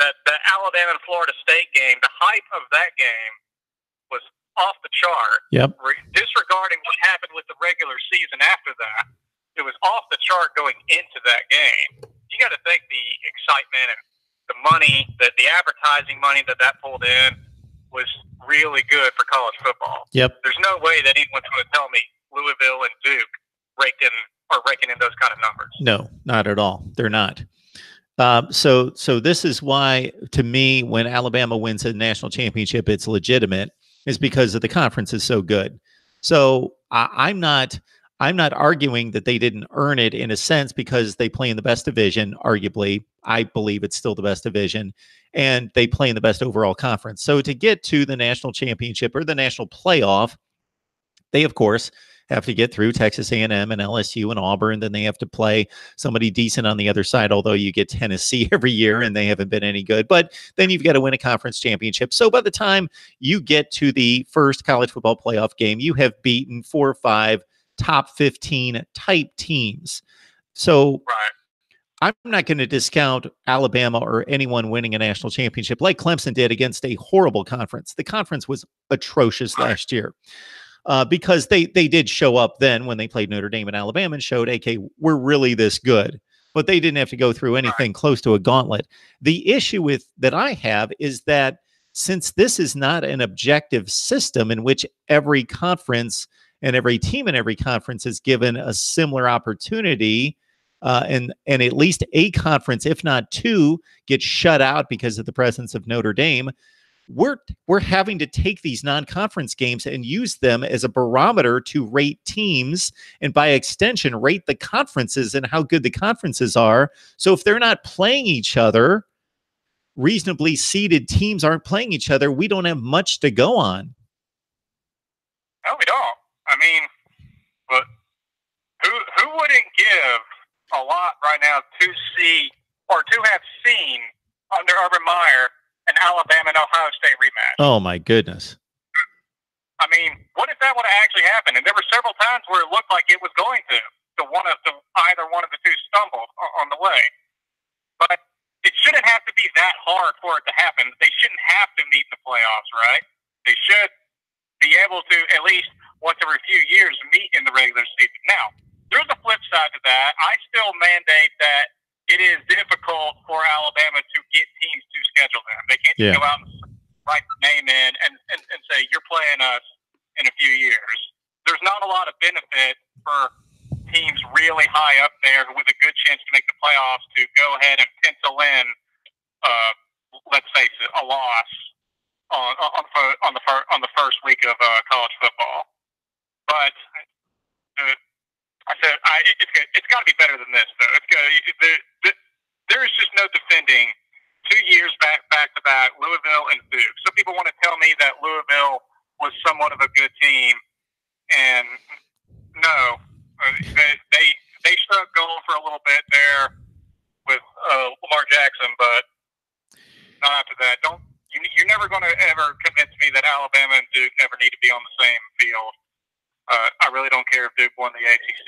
the Alabama and Florida State game, the hype of that game was off the chart. Yep. Disregarding what happened with the regular season after that, it was off the chart going into that game. You got to think the excitement and the money, the advertising money that pulled in was really good for college football. Yep. There's no way that anyone's going to tell me Louisville and Duke are raking in those kind of numbers. No, not at all. They're not. So this is why, to me, when Alabama wins a national championship, it's legitimate, is because of the conference is so good. So I'm not arguing that they didn't earn it in a sense, because they play in the best division. Arguably, I believe it's still the best division, and they play in the best overall conference. So to get to the national championship or the national playoff, they, of course, have to get through Texas A&M and LSU and Auburn. Then they have to play somebody decent on the other side, although you get Tennessee every year and they haven't been any good. But then you've got to win a conference championship. So by the time you get to the first college football playoff game, you have beaten 4 or 5 top 15 type teams. So I'm not going to discount Alabama or anyone winning a national championship like Clemson did against a horrible conference. The conference was atrocious last year. Because they did show up then when they played Notre Dame and Alabama and showed, okay, we're really this good. But they didn't have to go through anything close to a gauntlet. The issue that I have is that since this is not an objective system in which every conference and every team in every conference is given a similar opportunity, and at least a conference, if not 2, get shut out because of the presence of Notre Dame, we're having to take these non-conference games and use them as a barometer to rate teams and by extension rate the conferences and how good the conferences are. So if they're not playing each other, reasonably seeded teams aren't playing each other, we don't have much to go on. No, we don't. I mean, but who wouldn't give a lot right now to see or to have seen under Urban Meyer an Alabama and Ohio State rematch? Oh my goodness! I mean, what if that would have actually happened? And there were several times where it looked like it was going to either one of the two stumbled on the way. But it shouldn't have to be that hard for it to happen. They shouldn't have to meet in the playoffs, right? They should be able to at least once every few years meet in the regular season. Now, there's a flip side to that. I still mandate that it is difficult for Alabama to get teams to schedule them. They can't just go out and write the name in and say, you're playing us in a few years. There's not a lot of benefit for teams really high up there with a good chance to make the playoffs to go ahead and pencil in, let's face it, a loss on the first week of college football. But I said it's got to be better than this, though. There is just no defending 2 years back to back Louisville and Duke. Some people want to tell me that Louisville was somewhat of a good team, and no, they struck gold for a little bit there with Lamar Jackson, but not after that. You're never going to ever convince me that Alabama and Duke ever need to be on the same field. I really don't care if Duke won the ACC.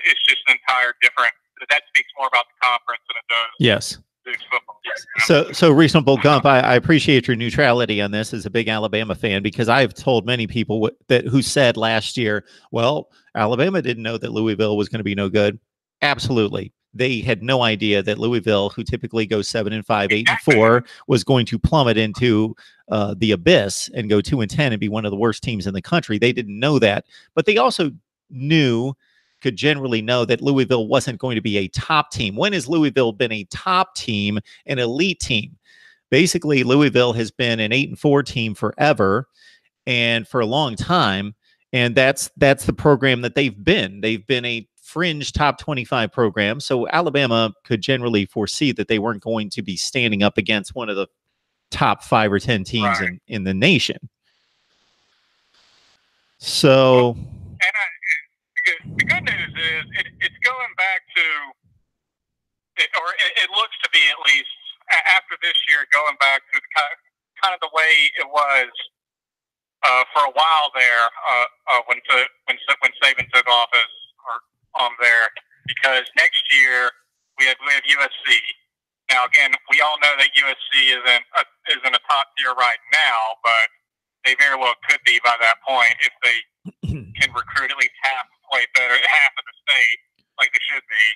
It's just an entire different. That speaks more about the conference than it does. Yes. Duke's football. So reasonable Gump. I appreciate your neutrality on this as a big Alabama fan, because I've told many people who said last year, well, Alabama didn't know that Louisville was going to be no good. Absolutely. They had no idea that Louisville, who typically goes 7-5, 8-4, was going to plummet into the abyss and go 2-10 and be one of the worst teams in the country. They didn't know that, but they also could generally know that Louisville wasn't going to be a top team. When has Louisville been a top team, an elite team? Basically, Louisville has been an 8-4 team forever and for a long time, and that's the program that they've been. They've been a fringe top 25 program. So Alabama could generally foresee that they weren't going to be standing up against one of the top 5 or 10 teams in the nation. So, and the good news is it's going back to, it looks to be at least after this year, going back to kind of the way it was for a while there when Saban took office on there, because next year we have USC. Now again, we all know that USC isn't a top tier right now, but they very well could be by that point if they can recruit at least half of the state like they should be.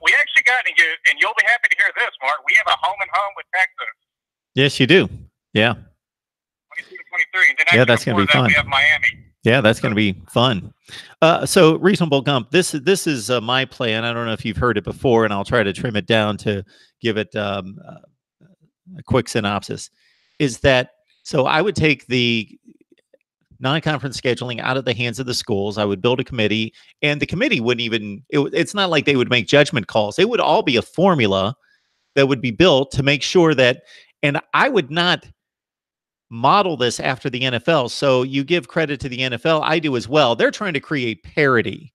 We actually got, and you'll be happy to hear this, Mark. We have a home and home with Texas. Yes, you do. Yeah. 22-23, and then that's going to be fun. We have Miami. Yeah, that's going to be fun. So, Reasonable Gump, this is my plan. I don't know if you've heard it before, and I'll try to trim it down to give it a quick synopsis. Is that so? I would take the non-conference scheduling out of the hands of the schools. I would build a committee, and the committee wouldn't even. It's not like they would make judgment calls. It would all be a formula that would be built to make sure that, and I would not model this after the NFL. So you give credit to the NFL. I do as well. They're trying to create parity.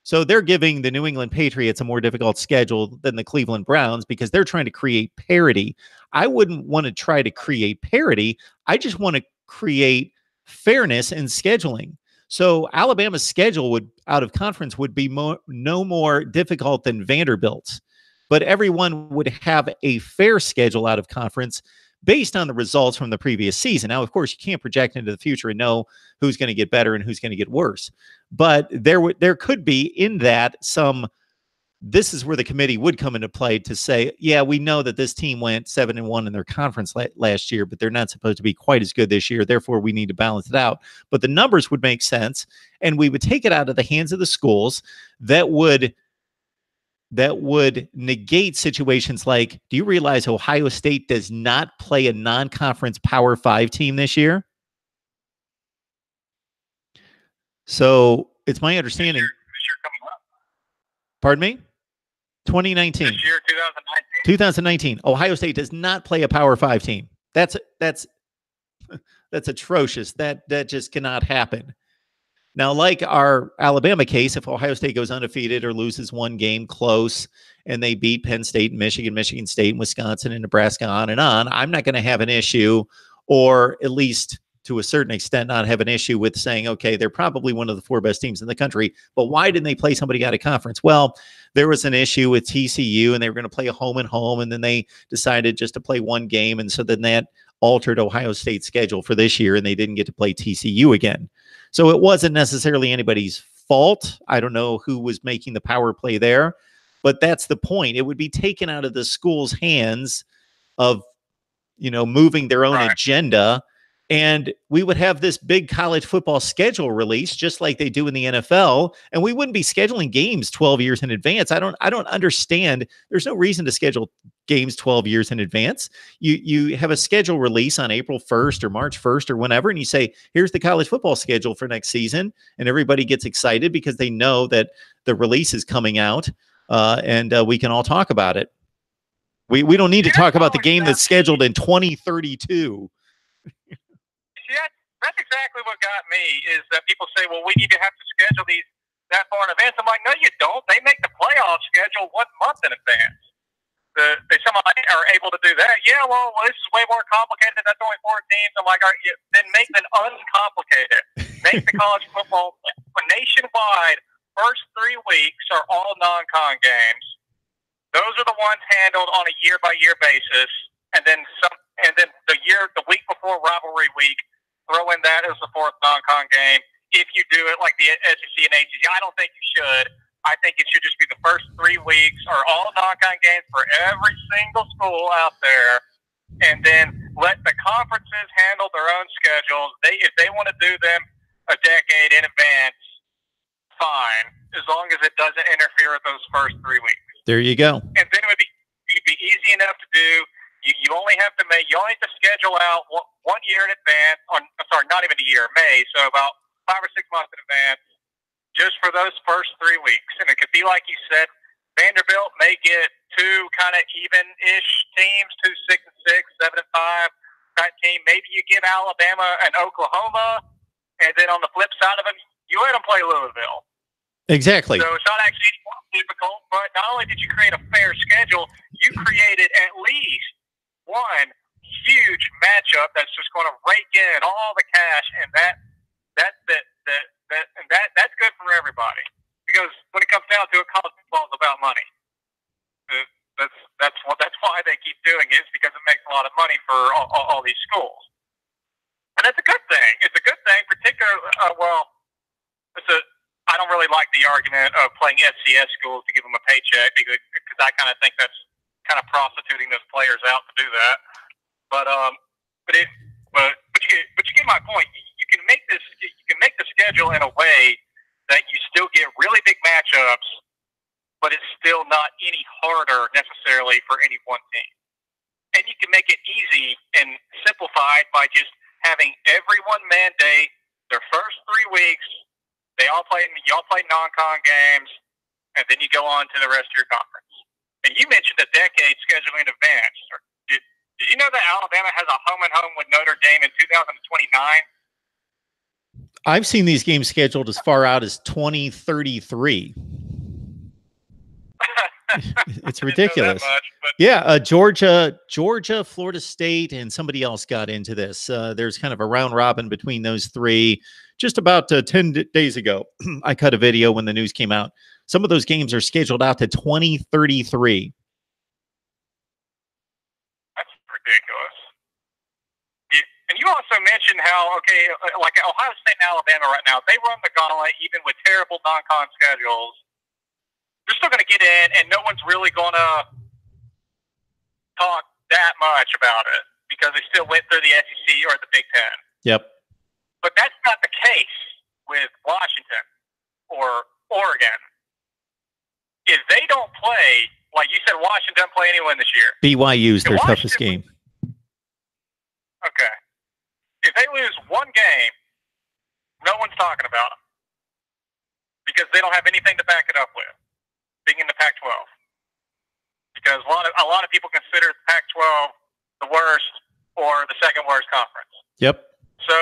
So they're giving the New England Patriots a more difficult schedule than the Cleveland Browns because they're trying to create parity. I wouldn't want to try to create parity. I just want to create fairness in scheduling. So Alabama's schedule would out of conference would be no more difficult than Vanderbilt's, but everyone would have a fair schedule out of conference based on the results from the previous season. Now, of course, you can't project into the future and know who's going to get better and who's going to get worse. But there could be in that some, this is where the committee would come into play to say, yeah, we know that this team went 7-1 in their conference last year, but they're not supposed to be quite as good this year. Therefore, we need to balance it out. But the numbers would make sense, and we would take it out of the hands of the schools that would negate situations like, do you realize Ohio State does not play a non-conference Power 5 team this year? So it's my understanding. This year coming up. Pardon me? 2019. This year, 2019. 2019. Ohio State does not play a Power 5 team. That's atrocious. That just cannot happen. Now, like our Alabama case, if Ohio State goes undefeated or loses one game close and they beat Penn State, Michigan State, and Wisconsin and Nebraska on, I'm not going to have an issue, or at least to a certain extent not have an issue with saying, okay, they're probably one of the 4 best teams in the country, but why didn't they play somebody out of conference? Well, there was an issue with TCU, and they were going to play a home and home, and then they decided just to play one game, and so then that altered Ohio State's schedule for this year, and they didn't get to play TCU again. So it wasn't necessarily anybody's fault. I don't know who was making the power play there, but that's the point. It would be taken out of the school's hands of, moving their own agenda, and we would have this big college football schedule release just like they do in the NFL, and we wouldn't be scheduling games 12 years in advance. I don't understand. There's no reason to schedule games 12 years in advance. You have a schedule release on April 1st or March 1st or whenever, and you say, here's the college football schedule for next season, and everybody gets excited because they know that the release is coming out, and we can all talk about it. We don't need to talk about the game that's scheduled in 2032. Yeah, that's exactly what got me, is that people say, well, we need to have to schedule these that far in advance. I'm like, no, you don't. They make the playoff schedule 1 month in advance. They somehow are able to do that. Yeah, well, this is way more complicated. That's only 4 teams. I'm like, then make it uncomplicated. Make the college football nationwide first 3 weeks are all non-con games. Those are the ones handled on a year-by-year basis, and then the week before rivalry week, throw in that as the 4th non-con game. If you do it like the SEC and ACC, I don't think you should. I think it should just be the first 3 weeks are all non-con games for every single school out there, and then let the conferences handle their own schedules. If they want to do them a decade in advance, fine, as long as it doesn't interfere with those first 3 weeks. There you go. And then it'd be easy enough to do. You only have to schedule out 1 year in advance, not even a year, May, so about 5 or 6 months in advance, just for those first 3 weeks. And it could be like you said, Vanderbilt may get 2 kind of even-ish teams, 2 6-6, 7-5 type team. Maybe you give Alabama and Oklahoma, and then on the flip side of it, you let them play Louisville. Exactly. So it's not actually difficult, but not only did you create a fair schedule, you created at least one huge matchup that's just going to rake in all the cash, and that's good for everybody. Because when it comes down to it, college football is about money. That's why they keep doing it, is because it makes a lot of money for all these schools, and that's a good thing. It's a good thing, particularly. I don't really like the argument of playing FCS schools to give them a paycheck, because I kind of think that's kind of prostituting those players out to do that. But you get my point. You can make the schedule in a way that you still get really big matchups, but it's still not any harder necessarily for any one team. And you can make it easy and simplified by just having everyone mandate their first 3 weeks. Y'all play non-con games, and then you go on to the rest of your conference. And you mentioned a decade scheduling in advance. Did you know that Alabama has a home and home with Notre Dame in 2029? I've seen these games scheduled as far out as 2033. It's ridiculous. Yeah, Georgia, Florida State, and somebody else got into this. There's kind of a round robin between those three. Just about 10 days ago, I cut a video when the news came out. Some of those games are scheduled out to 2033. That's ridiculous. And you also mentioned how, okay, like Ohio State and Alabama right now, they run the gauntlet even with terrible non-con schedules. They're still going to get in, and no one's really going to talk that much about it because they still went through the SEC or the Big Ten. Yep. But that's not the case with Washington or Oregon. If they don't play, like you said, Washington doesn't play anyone this year. BYU's their toughest game. Okay. If they lose one game, no one's talking about them because they don't have anything to back it up with, being in the Pac-12. Because a lot of people consider the Pac-12 the worst or the second worst conference. Yep. So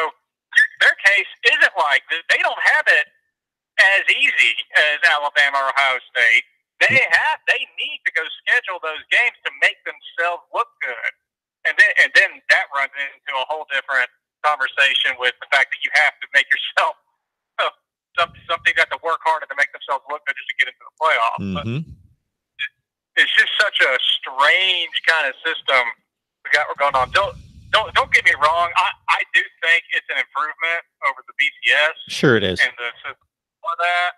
their case isn't like they don't have it as easy as Alabama or Ohio State. They need to go schedule those games to make themselves look good. And then that runs into a whole different conversation with the fact that you have to make yourself something got to work harder to make themselves look good just to get into the playoffs. Mm-hmm. It's just such a strange kind of system we got going on. Don't get me wrong. I do think it's an improvement over the BCS. Sure, it is. And the system for that,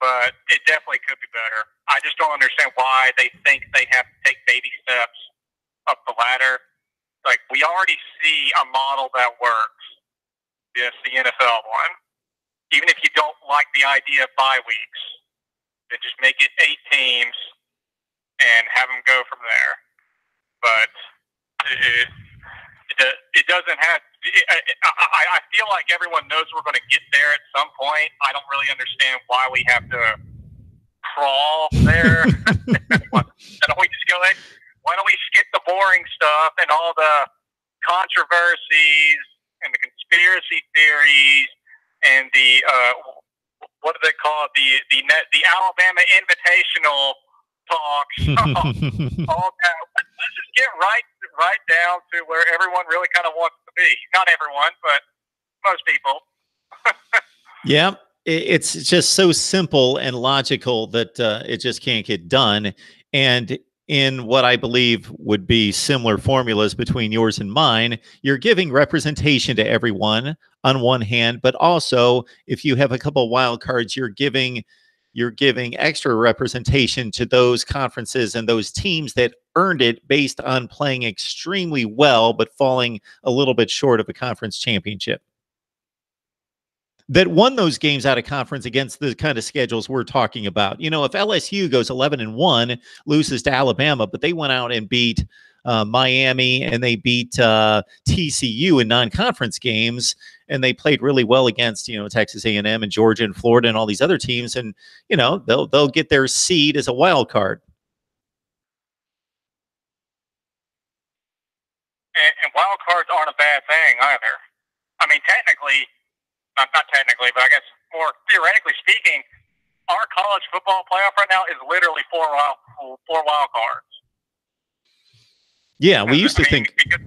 but it definitely could be better. I just don't understand why they think they have to take baby steps up the ladder. Like, we already see a model that works. Yes, the NFL one. Even if you don't like the idea of bye weeks, then just make it 8 teams and have them go from there. But it doesn't have. I feel like everyone knows we're going to get there at some point. I don't really understand why we have to crawl there. Why don't we just go there? Why don't we skip the boring stuff and all the controversies and the conspiracy theories and the what do they call it? The Alabama Invitational talks, all that. Let's just get right down to where everyone really kind of wants to be. Not everyone, but most people. Yeah, it's just so simple and logical that it just can't get done. And in what I believe would be similar formulas between yours and mine, you're giving representation to everyone on one hand, but also if you have a couple of wild cards, you're giving extra representation to those conferences and those teams that earned it based on playing extremely well, but falling a little bit short of a conference championship. That won those games out of conference against the kind of schedules we're talking about. You know, if LSU goes 11-1, loses to Alabama, but they went out and beat Miami and they beat TCU in non-conference games, and they played really well against, you know, Texas A&M and Georgia and Florida and all these other teams, and you know they'll get their seed as a wild card. And wild cards aren't a bad thing either. I mean, technically. Not technically, but I guess more theoretically speaking, our college football playoff right now is literally four wild cards. Yeah, we used to think because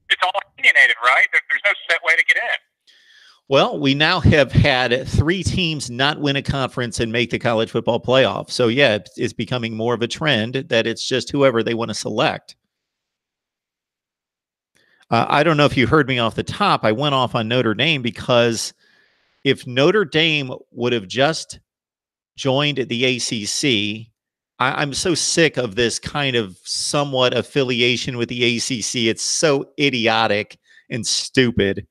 it's all opinionated, right? There's no set way to get in. Well, we now have had 3 teams not win a conference and make the college football playoff. So yeah, it's becoming more of a trend that it's just whoever they want to select. I don't know if you heard me off the top. I went off on Notre Dame because if Notre Dame would have just joined the ACC, I'm so sick of this kind of somewhat affiliation with the ACC. It's so idiotic and stupid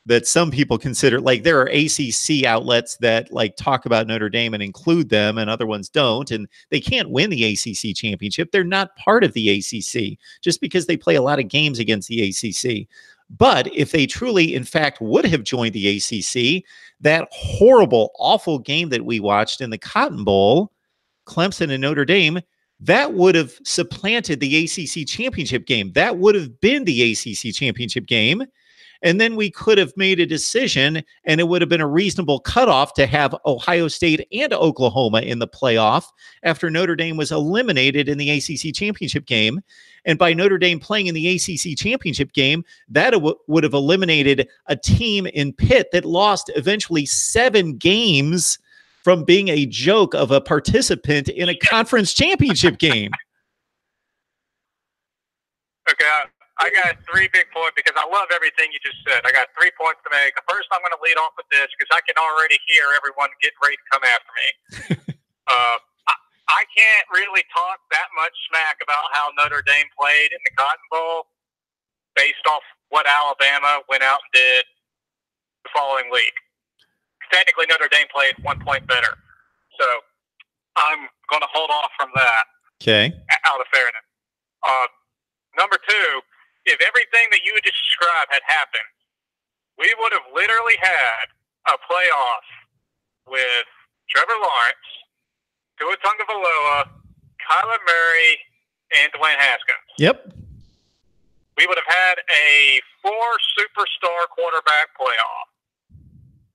that some people consider, like, there are ACC outlets that like talk about Notre Dame and include them and other ones don't, and they can't win the ACC championship. They're not part of the ACC just because they play a lot of games against the ACC. But if they truly, in fact, would have joined the ACC, that horrible, awful game that we watched in the Cotton Bowl, Clemson and Notre Dame, that would have supplanted the ACC championship game. That would have been the ACC championship game. And then we could have made a decision, and it would have been a reasonable cutoff to have Ohio State and Oklahoma in the playoff after Notre Dame was eliminated in the ACC championship game. And by Notre Dame playing in the ACC championship game, that would have eliminated a team in Pitt that lost eventually 7 games from being a joke of a participant in a conference championship game. Okay, I got 3 big points because I love everything you just said. I got 3 points to make. First, I'm going to lead off with this because I can already hear everyone getting ready to come after me. I can't really talk that much smack about how Notre Dame played in the Cotton Bowl based off what Alabama went out and did the following week. Technically, Notre Dame played 1 point better. So I'm going to hold off from that. Okay. Out of fairness. Number 2, if everything that you just described had happened, we would have literally had a playoff with Trevor Lawrence, Tua Tagovailoa, Kyler Murray, and Dwayne Haskins. Yep. We would have had a 4 superstar quarterback playoff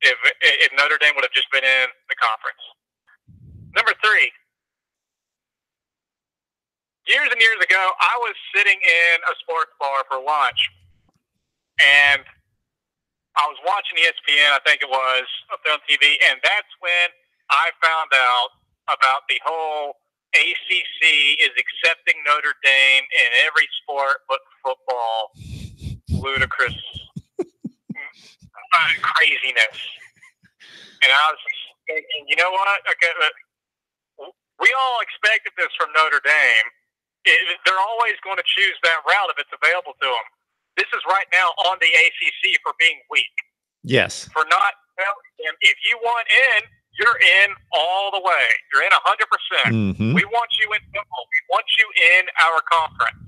if Notre Dame would have just been in the conference. Number 3. Years and years ago, I was sitting in a sports bar for lunch, and I was watching ESPN, I think it was, up there on TV, and that's when I found out about the whole ACC is accepting Notre Dame in every sport but football. Ludicrous craziness. And I was thinking, you know what? Okay, we all expected this from Notre Dame. They're always going to choose that route if it's available to them. This is right now on the ACC for being weak. Yes. For not telling them, if you want in, you're in all the way. You're in 100%. Mm-hmm. We want you in football. We want you in our conference.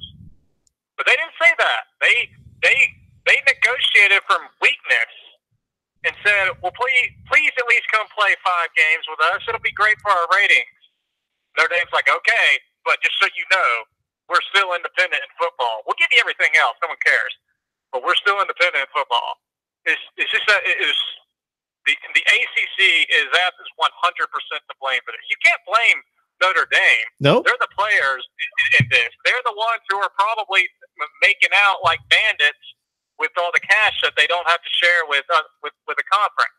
But they didn't say that. They negotiated from weakness and said, well, please at least come play 5 games with us. It'll be great for our ratings. Notre Dame's like, okay, but just so you know, we're still independent in football. We'll give you everything else. No one cares. But we're still independent in football. It's just that it is the ACC is 100% to blame for this. You can't blame Notre Dame. No. They're the players in this. They're the ones who are probably making out like bandits with all the cash that they don't have to share with the conference.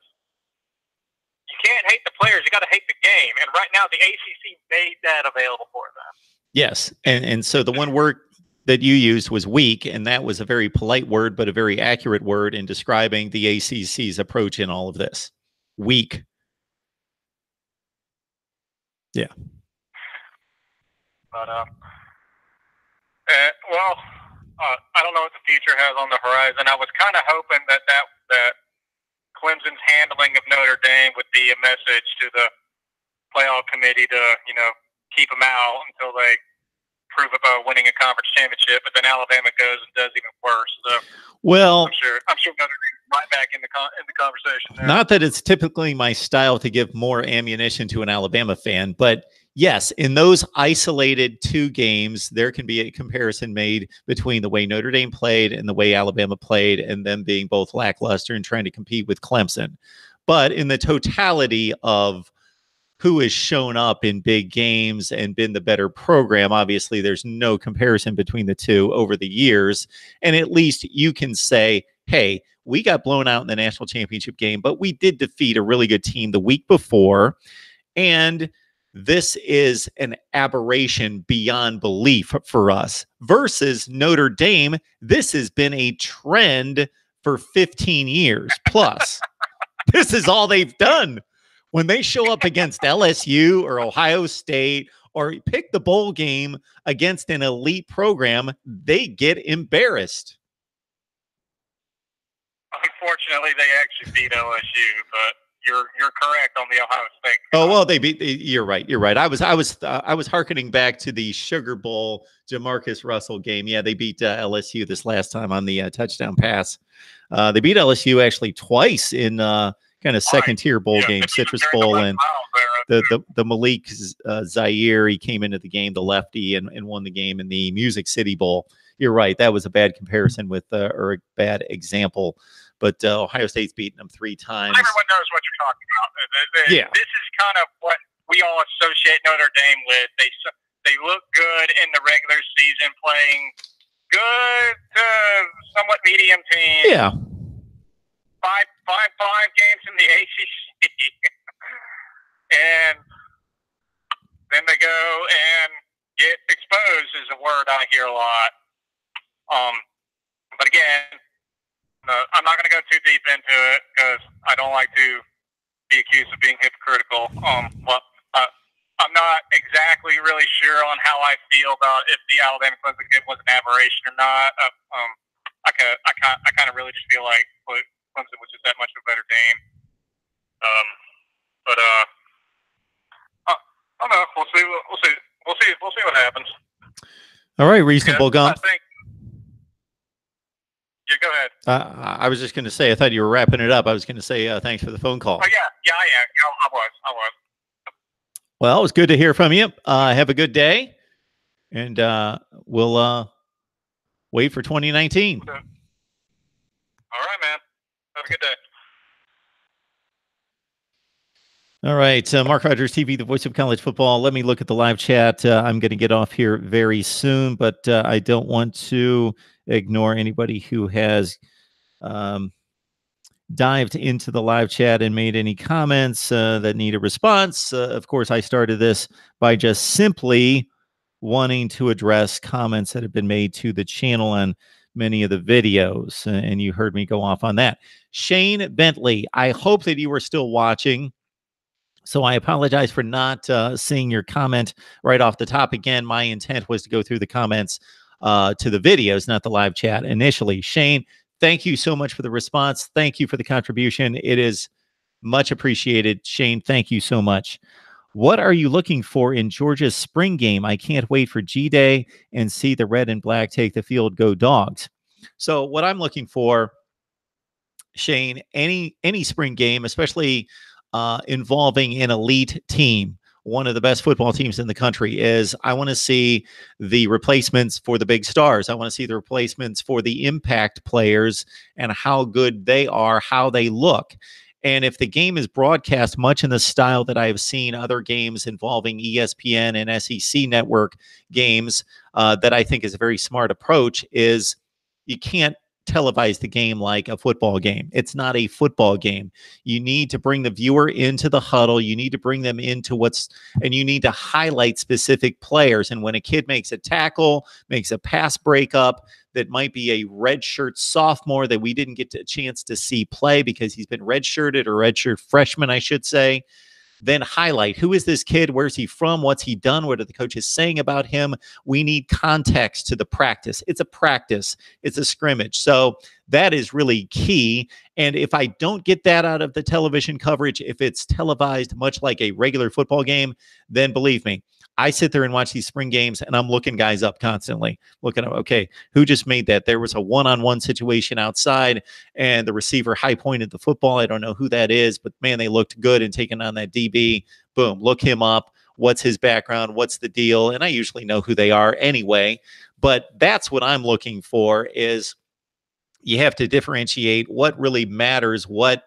You can't hate the players. You got to hate the game. And right now, the ACC made that available for them. Yes. And so the one word that you used was weak, and that was a very polite word, but a very accurate word in describing the ACC's approach in all of this. Weak. Yeah. But, I don't know what the future has on the horizon. I was kind of hoping that Clemson's handling of Notre Dame would be a message to the playoff committee to, keep them out until they prove about winning a conference championship. But then Alabama goes and does even worse. So, well, I'm sure Notre Dame's right back in the conversation now. Not that it's typically my style to give more ammunition to an Alabama fan, but yes, in those isolated 2 games, there can be a comparison made between the way Notre Dame played and the way Alabama played, and them being both lackluster and trying to compete with Clemson. But in the totality of who has shown up in big games and been the better program, obviously there's no comparison between the 2 over the years. And at least you can say, hey, we got blown out in the national championship game, but we did defeat a really good team the week before. And this is an aberration beyond belief for us versus Notre Dame. This has been a trend for 15 years plus. This is all they've done. When they show up against LSU or Ohio State or pick the bowl game against an elite program, they get embarrassed. Unfortunately, they actually beat LSU, but you're correct on the Ohio State. Oh, well, you're right. You're right. I was hearkening back to the Sugar Bowl Jamarcus Russell game. Yeah, they beat LSU this last time on the touchdown pass. They beat LSU actually twice in kind of second tier bowl game, Citrus Bowl and the Malik Zaire, he came into the game, the lefty, and won the game in the Music City Bowl. You're right. That was a bad comparison with, or a bad example. But Ohio State's beaten them 3 times. Everyone knows what you're talking about. Yeah. This is kind of what we all associate Notre Dame with. They look good in the regular season, playing good to somewhat medium teams. Yeah. Five games in the ACC. And then they go and get exposed is a word I hear a lot. But again, I'm not going to go too deep into it because I don't like to be accused of being hypocritical. I'm not exactly really sure on how I feel about if the Alabama Clemson game was an aberration or not. I kind of really just feel like Clemson was just that much of a better team. But I don't know. We'll see. We'll see what happens. All right, reasonable Gump. I think. Yeah, go ahead. I was just going to say, I thought you were wrapping it up. I was going to say thanks for the phone call. Oh, yeah, I was. Well, it was good to hear from you. Have a good day, and we'll wait for 2019. All right, man. Have a good day. All right, Mark Rogers TV, the voice of college football. Let me look at the live chat. I'm going to get off here very soon, but I don't want to ignore anybody who has dived into the live chat and made any comments that need a response. Of course, I started this by just simply wanting to address comments that have been made to the channel on many of the videos, and you heard me go off on that. Shane Bentley, I hope that you are still watching. So I apologize for not seeing your comment right off the top. Again, my intent was to go through the comments to the videos, not the live chat initially. Shane, thank you so much for the response. Thank you for the contribution. It is much appreciated. Shane, thank you so much. What are you looking for in Georgia's spring game? I can't wait for G-Day and see the red and black take the field. Go Dogs. So what I'm looking for, Shane, any spring game, especially involving an elite team, one of the best football teams in the country, is I want to see the replacements for the big stars. I want to see the replacements for the impact players and how good they are, how they look. And if the game is broadcast much in the style that I have seen other games involving ESPN and SEC network games, that I think is a very smart approach, is you can't televise the game like a football game. It's not a football game. You need to bring the viewer into the huddle. You need to bring them into and you need to highlight specific players. And when a kid makes a tackle, makes a pass breakup that might be a redshirt sophomore that we didn't get a chance to see play because he's been redshirted, or redshirt freshman, I should say, then highlight who is this kid, where's he from, what's he done, what are the coaches saying about him. We need context to the practice. It's a practice, it's a scrimmage. So that is really key. And if I don't get that out of the television coverage, if it's televised much like a regular football game, then believe me, I sit there and watch these spring games and I'm looking guys up constantly, looking at, okay, who just made that? There was a one-on-one situation outside and the receiver high pointed the football. I don't know who that is, but man, they looked good in taking on that DB. Boom, look him up. What's his background? What's the deal? And I usually know who they are anyway, but that's what I'm looking for. Is you have to differentiate what really matters, what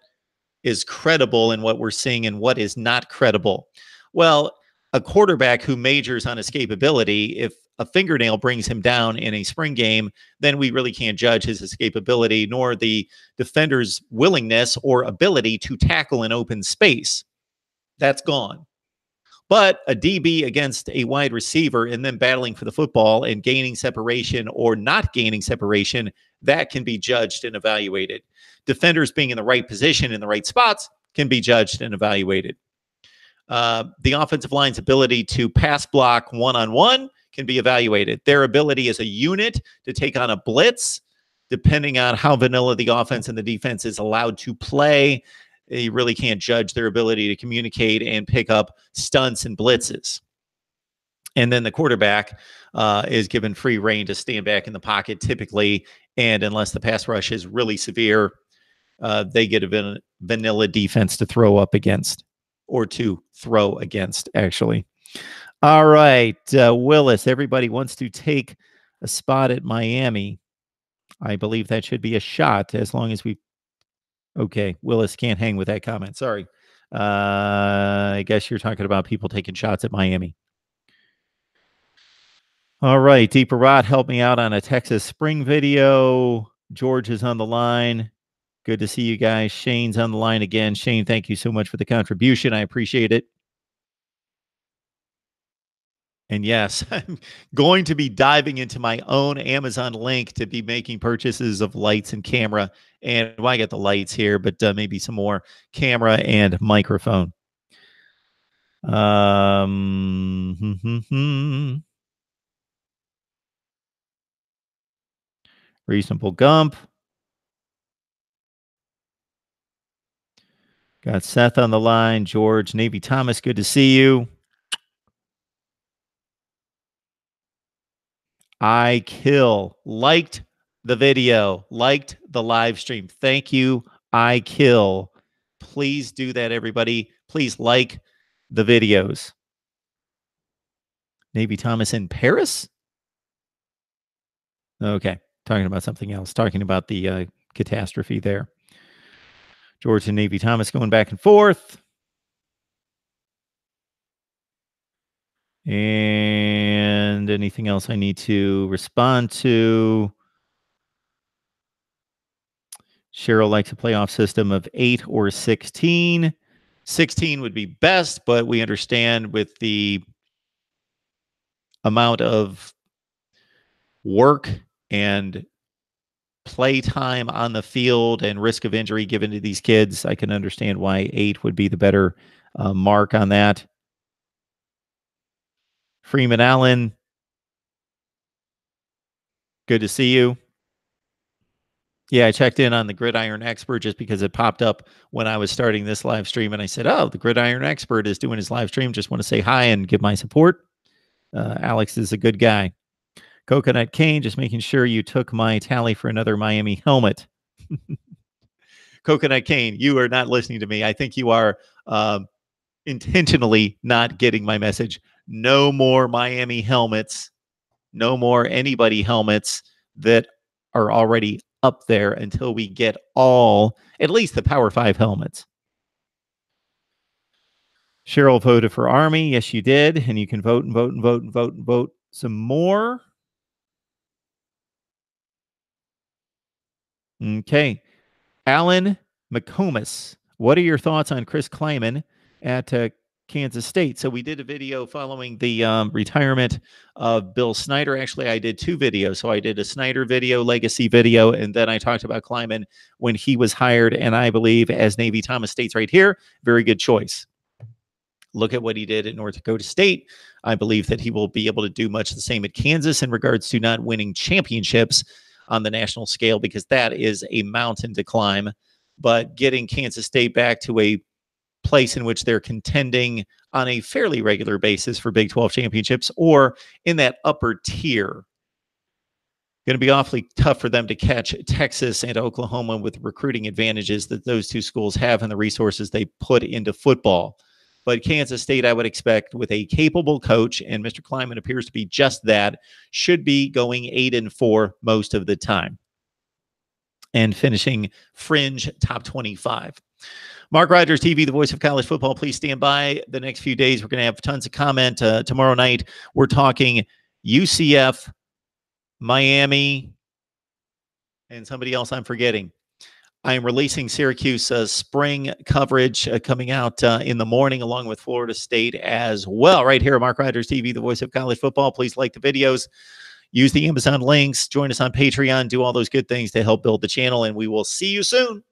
is credible and what we're seeing, and what is not credible. Well, a quarterback who majors on escapability, if a fingernail brings him down in a spring game, then we really can't judge his escapability nor the defender's willingness or ability to tackle in open space. That's gone. But a DB against a wide receiver and then battling for the football and gaining separation or not gaining separation, that can be judged and evaluated. Defenders being in the right position in the right spots can be judged and evaluated. The offensive line's ability to pass block one-on-one can be evaluated. Their ability as a unit to take on a blitz, depending on how vanilla the offense and the defense is allowed to play, you really can't judge their ability to communicate and pick up stunts and blitzes. And then the quarterback is given free rein to stand back in the pocket typically, and unless the pass rush is really severe, they get a vanilla defense to throw up against. or to throw against, actually. All right, Willis, everybody wants to take a spot at Miami. I believe that should be a shot as long as we. Okay, Willis can't hang with that comment. Sorry. I guess you're talking about people taking shots at Miami. All right, Deeper Rot, help me out on a Texas Spring video. George is on the line. Good to see you guys. Shane's on the line again. Shane, thank you so much for the contribution. I appreciate it. And yes, I'm going to be diving into my own Amazon link to be making purchases of lights and camera. And well, I got the lights here, but maybe some more camera and microphone. Reasonable Gump. Got Seth on the line. George, Navy Thomas, good to see you. I kill. Liked the video. Liked the live stream. Thank you. I kill. Please do that, everybody. Please like the videos. Navy Thomas in Paris? Okay. Talking about something else. Talking about the catastrophe there. George and Navy Thomas going back and forth. And anything else I need to respond to? Cheryl likes a playoff system of 8 or 16. 16 would be best, but we understand with the amount of work and play time on the field and risk of injury given to these kids, I can understand why 8 would be the better mark on that. Freeman Allen, good to see you. Yeah, I checked in on the Gridiron Expert just because it popped up when I was starting this live stream. And I said, oh, the Gridiron Expert is doing his live stream. Just want to say hi and give my support. Alex is a good guy. Coconut Kane, just making sure you took my tally for another Miami helmet. Coconut Kane, you are not listening to me. I think you are intentionally not getting my message. No more Miami helmets. No more anybody helmets that are already up there until we get at least the Power 5 helmets. Cheryl voted for Army. Yes, you did. And you can vote and vote and vote and vote and vote some more. Okay. Alan McComas, what are your thoughts on Chris Kleiman at Kansas State? So we did a video following the retirement of Bill Snyder. Actually, I did 2 videos. So I did a Snyder video, legacy video, and then I talked about Kleiman when he was hired. And I believe, as Navy Thomas states right here, very good choice. Look at what he did at North Dakota State. I believe that he will be able to do much the same at Kansas in regards to not winning championships on the national scale, because that is a mountain to climb. But getting Kansas State back to a place in which they're contending on a fairly regular basis for Big 12 championships or in that upper tier. Going to be awfully tough for them to catch Texas and Oklahoma with recruiting advantages that those 2 schools have and the resources they put into football. But Kansas State, I would expect, with a capable coach, and Mr. Kleiman appears to be just that, should be going 8-4 most of the time and finishing fringe top 25. Mark Rogers TV, the voice of college football. Please stand by the next few days. We're going to have tons of comment. Tomorrow night, we're talking UCF, Miami, and somebody else I'm forgetting. I am releasing Syracuse spring coverage coming out in the morning, along with Florida State as well, right here at Mark Rogers TV, the voice of college football. Please like the videos, use the Amazon links, join us on Patreon, do all those good things to help build the channel, and we will see you soon.